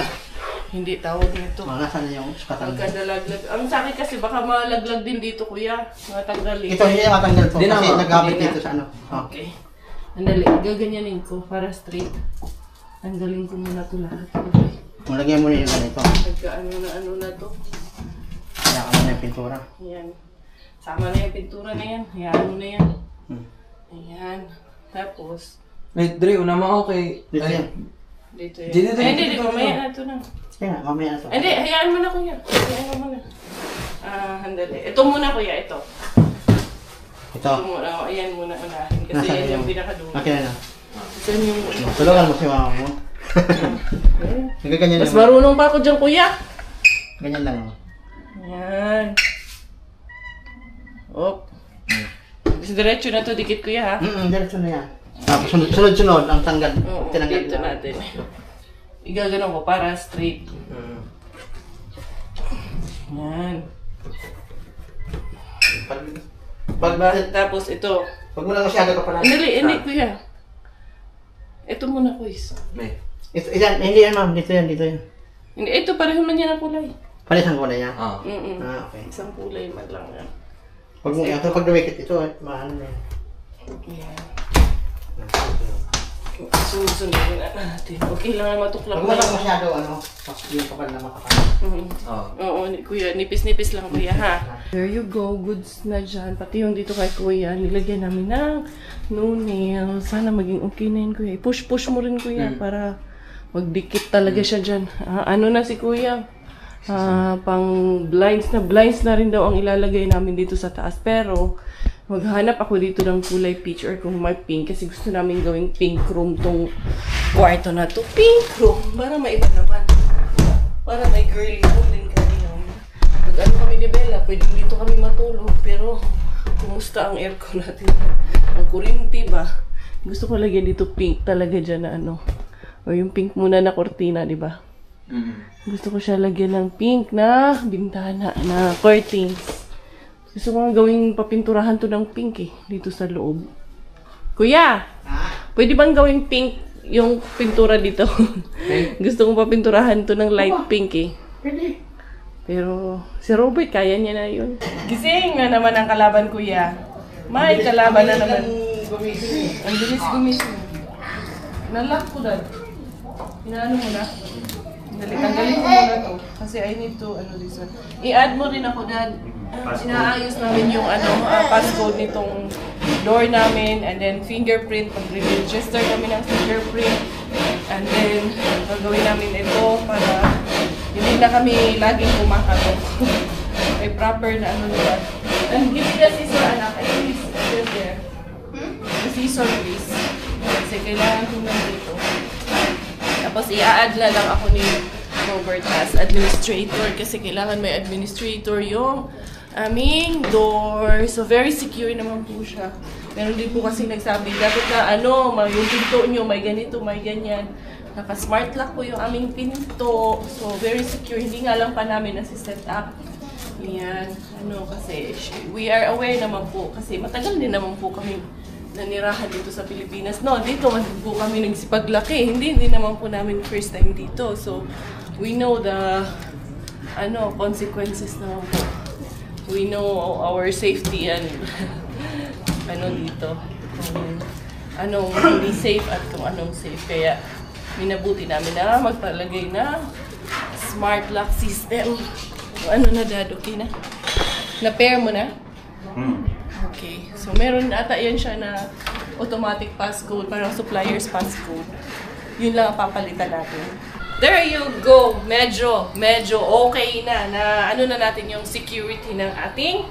Speaker 1: hindi tawag nito.
Speaker 5: Nasaan na yung patanggal?
Speaker 1: Pagkadalaglag. Ang sa akin kasi baka malaglag din dito, kuya. Matanggalin.
Speaker 5: Ito hindi yung matanggal po. Kasi nag-habit
Speaker 1: Hindi
Speaker 5: dito
Speaker 1: na.
Speaker 5: sa ano.
Speaker 1: Okay. Andali. Gaganyanin ko para straight. Tanggalin ko muna ito lahat. Okay.
Speaker 5: Kung lagyan mo na yung ganito.
Speaker 1: Nagka-ano na to.
Speaker 5: Kaya ka na yung pintura.
Speaker 1: Ayan. Sama na yung pintura na yan. Hayaan mo na yan. Ayan. Tapos,
Speaker 8: Wait, Dre, una mo ako kay...
Speaker 5: Dito yan.
Speaker 1: dito yan.
Speaker 8: Dito,
Speaker 1: Hindi, mamaya na ito na.
Speaker 5: Kaya nga, mamaya na to.
Speaker 1: Hindi, hayaan mo na kuya. Hayaan mo muna. Handali. Ito muna kuya, ito.
Speaker 5: Ito.
Speaker 1: Ito muna. Ayan muna unahin. Kasi
Speaker 5: Nasaan
Speaker 1: yan yung
Speaker 5: yung-
Speaker 1: pinakadulo.
Speaker 5: Okay na.
Speaker 1: Saan yung...
Speaker 5: Tulungan mo si mama mo. Nagaganyan
Speaker 1: Mas
Speaker 5: lang.
Speaker 1: marunong pa ako dyan kuya.
Speaker 5: Ganyan lang.
Speaker 1: Ayan. Op. Diretso na to, dikit kuya ha.
Speaker 5: Diretso na yan. Tapos sunod-sunod ang tanggal.
Speaker 1: Oo,
Speaker 5: Tinanggal
Speaker 1: dito
Speaker 5: na.
Speaker 1: natin. Igaganon ko para straight. Yan. Tapos ito.
Speaker 5: Pag mo lang masyado ka pala.
Speaker 1: Hindi kuya. Ito muna kuis.
Speaker 8: May.
Speaker 5: Ito, yan, hindi yan ma'am. Dito yan, dito yan.
Speaker 1: Hindi, ito pareho man yan ang kulay.
Speaker 5: Palitan ko na yan.
Speaker 1: Okay.
Speaker 5: Okay.
Speaker 1: Isang kulay man lang yan.
Speaker 5: Pag mo ito, pag dumikit ito, mahal na yan.
Speaker 1: Yan. Sunod-sunod na natin. Okay lang na matuklap
Speaker 5: Pag mo lang masyado, yung kapal na makakal.
Speaker 1: Oo, kuya. Nipis-nipis lang kuya ha. There you go. Goods na dyan. Pati yung dito kay kuya. Nilagyan namin ng no nail. Sana maging okay na yun kuya. Push mo rin kuya para magdikit talaga siya dyan. Ano na si kuya? pang blinds na rin daw ang ilalagay namin dito sa taas. Pero maghanap ako dito ng kulay peach or kung may pink kasi gusto namin gawing pink room tong kwarto na to. Pink room! Para maiba naman. Para may girly room din kami. Pag-ano kami ni Bella, pwedeng dito kami matulog. Pero kumusta ang aircon natin? Ang kurinti ba? Gusto ko lagyan dito pink talaga dyan na ano. O yung pink muna na kortina, di ba? Gusto ko siya lagyan ng pink na bintana, na curtains. Gusto ko nga gawing papinturahan to ng pink eh, dito sa loob. Kuya! Pwede bang gawing pink yung pintura dito? Gusto kong papinturahan to ng light pink eh.
Speaker 5: Pwede.
Speaker 1: Pero si Robert, kaya niya na yun. Gising nga naman ang kalaban, kuya. May kalaban na naman. Ang bilis gumising. Nalock ko dad. Inaano mo na? Tanggalin ko muna to. Kasi I need to, this one. I-add mo rin ako, dad. Inaayos namin yung, passcode nitong door namin. And then, fingerprint. Pag-register kami ng fingerprint. And then, gagawin namin ito para hindi na kami laging kumakatok. May proper na nila. And give me the scissor, anak. I think it's there. The scissor, please. Kasi kailangan ko nandito. Tapos i-add na lang ako ni Robert as administrator kasi kailangan may administrator yung aming door. So very secure naman po siya. Meron din po kasi nagsabi, dapat na yung pinto nyo, may ganito, may ganyan. Naka-smart lock po yung aming pinto. So very secure. Hindi nga lang pa namin nasi-set up. Yan. Kasi we are aware naman po kasi matagal din naman po kami nanirahan dito sa Pilipinas. No, dito man po kami nagsipaglaki. Hindi naman po namin first time dito. So, we know the consequences naman po. We know our safety and dito. Anong hindi safe at kung anong safe. Kaya, minabuti namin na magpalagay na smart lock system. Na dad, okay na? Na-pair mo na? Okay. So, meron ata yan siya na automatic passcode, parang supplier's passcode. Yun lang ang papalitan natin. There you go! Medyo okay na na natin yung security ng ating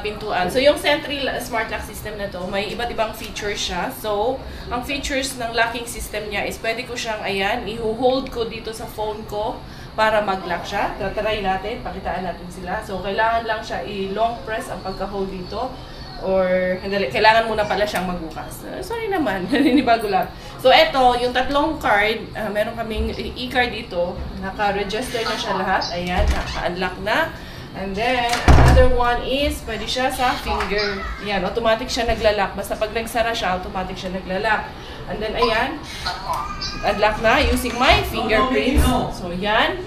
Speaker 1: pintuan. So, yung Sentry Smart Lock System na to, may iba't ibang features siya. So, ang features ng locking system niya is pwede ko siyang, i-hold ko dito sa phone ko para mag-lock siya. Try natin, pakitaan natin sila. So, kailangan lang siya i-long press ang pagka-hold dito. Or, kailangan muna pala siyang magbukas. Sorry naman, ninibago lang. So, eto, yung tatlong card, meron kaming e-card dito. Naka-register na siya lahat. Ayan, naka-unlock na. And then, another one is, pwede siya sa finger. Ayan, automatic siya naglalak. Basta pag nagsara siya, automatic siya naglalak. And then, ayan, unlock na using my fingerprints. So, yan.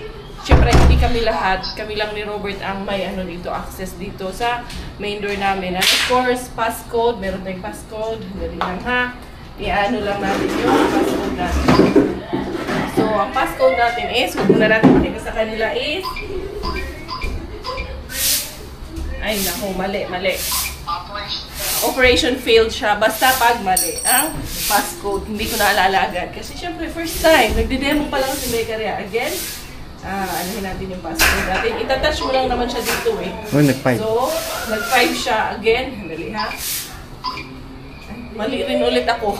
Speaker 1: Siyempre, hindi kami lahat. Kami lang ni Robert ang may dito, access dito sa main door namin. And of course, passcode. Meron tayong passcode. Dali lang ha. I-ano lang natin yung passcode natin. So, ang passcode natin is, huwag muna natin makita sa kanila is, ay, naku, mali. Operation failed siya. Basta pag mali ang passcode. Hindi ko naalala agad. Kasi syempre, first time. Nagde-demo pa lang si Mekaria. Again, anuhin natin yung passcode natin. Itatouch mo lang naman siya dito eh.
Speaker 5: Oh, nag-5.
Speaker 1: So, nag-5 siya. Again, dali ha. Mali rin ulit ako.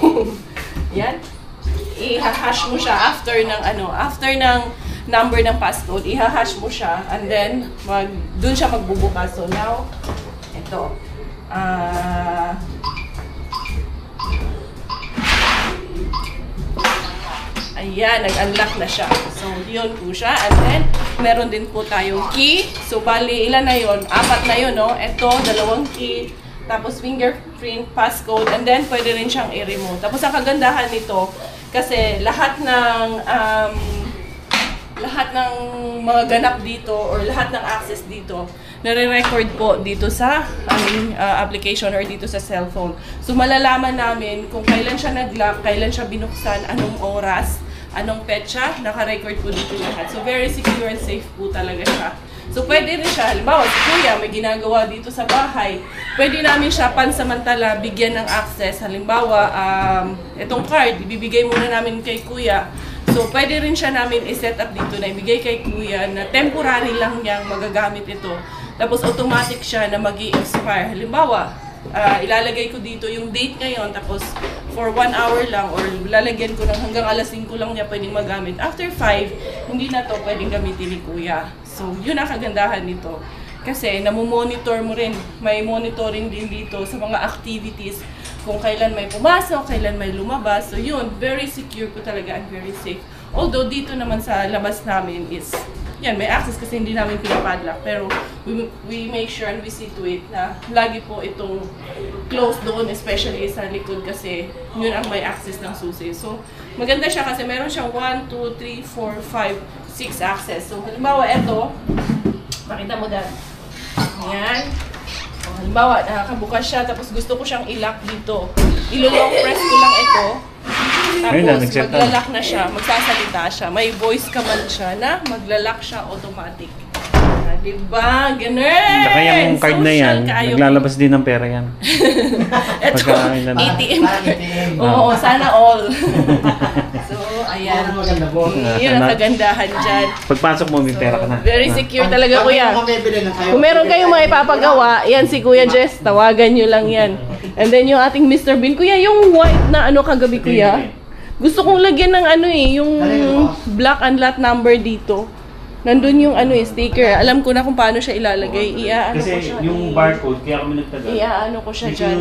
Speaker 1: Yan. I-hash mo siya after ng number ng passcode, i-hash mo siya, and then, dun siya magbubukas. So, now, ito. Ayan, nag-unlock na siya. So, yun po siya. And then, meron din po tayong key. So, bali, ilan na yun? 4 na yun, no? Ito, 2 key. Tapos, fingerprint, passcode. And then, pwede rin siyang i-remote. Tapos, ang kagandahan nito, kasi lahat ng mga ganap dito or lahat ng access dito nare-record po dito sa aming application or dito sa cellphone. So malalaman namin kung kailan siya nag-lock, kailan siya binuksan, anong oras, anong petsa, naka-record po dito lahat. So very secure and safe po talaga siya. So pwede rin siya, halimbawa si Kuya may ginagawa dito sa bahay, pwede namin siya pansamantala bigyan ng access. Halimbawa, itong card, ibibigay muna namin kay Kuya. So, pwede rin siya namin i-set up dito na ibigay kay Kuya na temporary lang niyang magagamit ito. Tapos, automatic siya na mag-i-expire. Halimbawa, ilalagay ko dito yung date ngayon, tapos for 1 hour lang or lalagyan ko ng hanggang alas 5 lang niya pwedeng magamit. After 5, hindi na to pwedeng gamitin ni Kuya. So, yun ang kagandahan nito. Kasi, namomonitor mo rin. May monitoring din dito sa mga activities. Kung kailan may pumasok, kailan may lumabas. So yun, very secure po talaga and very safe. Although dito naman sa labas namin is, yan, may access kasi hindi namin pinapadlock. Pero we make sure and we see to it na lagi po itong close doon, especially sa likod kasi yun ang may access ng susi. So maganda siya kasi meron siyang 1, 2, 3, 4, 5, 6 access. So halimbawa ito, pakita mo dyan. Ayan. Halimbawa, nakakabukas siya, tapos gusto ko siyang i-lock dito. Ilo-long press ko lang ito. Tapos, magla-lock na siya, magsasalita siya. May voice command siya na magla-lock siya automatic. Diba? Ganun!
Speaker 10: Saka yung card na yan, naglalabas din ng pera yan.
Speaker 1: Ito, ATM. Oo, sana all. So, ayan. Yun ang kagandahan dyan.
Speaker 10: Pagpasok mo, may pera ka na.
Speaker 1: Very secure talaga, Kuya. Kung meron kayong mga ipapagawa, yan si Kuya Jess, tawagan nyo lang yan. And then yung ating Mr. Bean. Kuya, yung white na ano kagabi, Kuya, gusto kong lagyan ng ano yung black and lot number dito. Nandun yung ano sticker. Alam ko na kung paano siya ilalagay. Iaano ko siya.
Speaker 10: Kasi yung barcode, kaya kami nagtagal.
Speaker 1: Iaano ko siya dyan.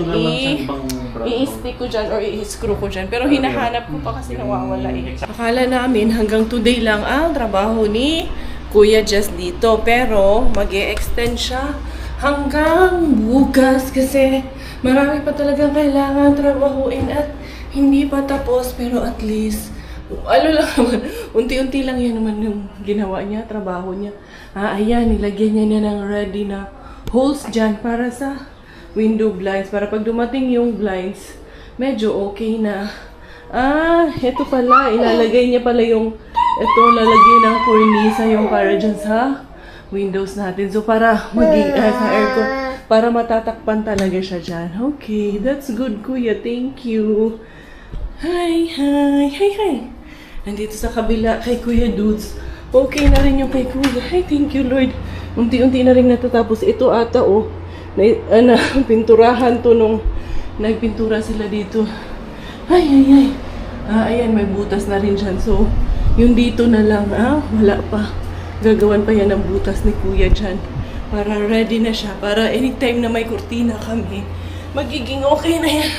Speaker 1: I-stick ko dyan or i-screw ko dyan. Pero hinahanap ko pa kasi nawawala eh. Akala namin hanggang today lang ang trabaho ni Kuya Jess dito. Pero mag-e-extend siya hanggang bukas kasi marami pa talagang kailangan trabahuin at hindi pa tapos. Pero at least ano lang naman, unti-unti lang yan naman yung ginawa niya, trabaho niya. Ayan, nilagyan niya ng ready na holes dyan para sa window blinds. Para pag dumating yung blinds, medyo okay na. Ito pala, ilalagay niya pala yung, ito, lalagay ng cornisa yung para dyan sa windows natin. So, para maging, sa aircon, para matatakpan talaga siya dyan. Okay, that's good, Kuya. Thank you. Hi, hi, hi, hi. Nandito sa kabila kay Kuya Dudes. Okay na rin yung kay Kuya. Ay, thank you, Lord. Unti-unti na rin natatapos. Ito ata, pinturahan to nung nagpintura sila dito. Ay, ay, ay. Ayan, may butas na rin dyan. So, yung dito na lang, wala pa. Gagawan pa yan ng butas ni Kuya dyan. Para ready na siya. Para anytime na may kurtina kami, magiging okay na yan.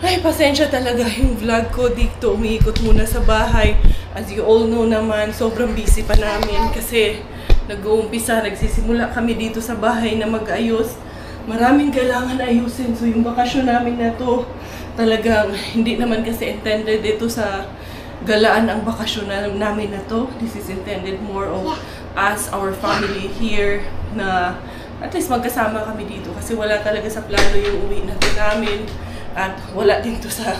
Speaker 1: Ay, pasensya talaga yung vlog ko dito. Umiikot muna sa bahay. As you all know naman, sobrang busy pa namin kasi nag-uumpisa, nagsisimula kami dito sa bahay na mag-ayos. Maraming kailangan ayusin. So, yung bakasyon namin na to, talagang hindi naman kasi intended ito sa galaan ang bakasyon namin na to. This is intended more of us, our family here, na at least magkasama kami dito kasi wala talaga sa plano yung uwi natin namin. At wala din to sa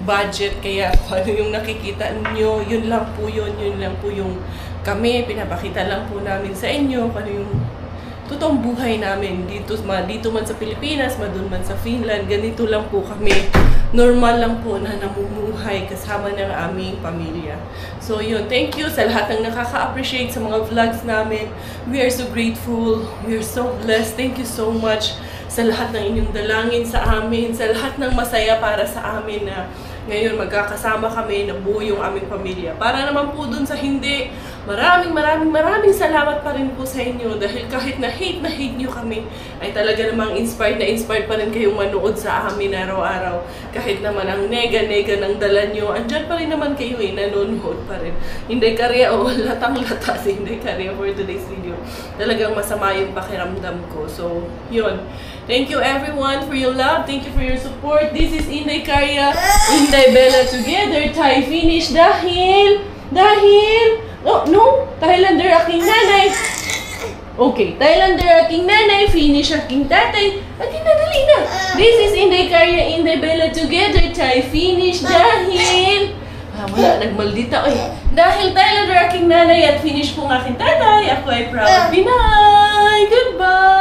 Speaker 1: budget, kaya kung ano yung nakikita niyo, yun lang po yung kami, pinapakita lang po namin sa inyo, kung ano yung totoong buhay namin dito man sa Pilipinas, doon man sa Finland, ganito lang po kami. Normal lang po na namumuhay kasama ng aming pamilya. So yun, thank you sa lahat ng nakaka-appreciate sa mga vlogs namin. We are so grateful, we are so blessed. Thank you so much sa lahat ng inyong dalangin sa amin, sa lahat ng masaya para sa amin na ngayon magkakasama kami na buo yung aming pamilya. Para naman po dun sa hindi, maraming salamat pa rin po sa inyo dahil kahit na hate nyo kami, ay talaga namang inspired pa rin kayong manood sa amin araw-araw. Kahit naman ang nega ng dala nyo, andyan pa rin naman kayo nanonood pa rin. Hindi karya latang-lata si hindi karya for today's video. Talagang masama yung pakiramdam ko. So, yun. Thank you everyone for your love. Thank you for your support. This is Inday Karya, Inday Bella together. Thai finish dahil Thailander aking nanay. Okay, Thailander aking nanay, finish aking tatay. Aking nadali na. This is Inday Karya, Inday Bella together. Thai finish dahil wala, nagmaldita. Dahil Thailander aking nanay at finish pong aking tatay, ako ay proud Pinay. Goodbye.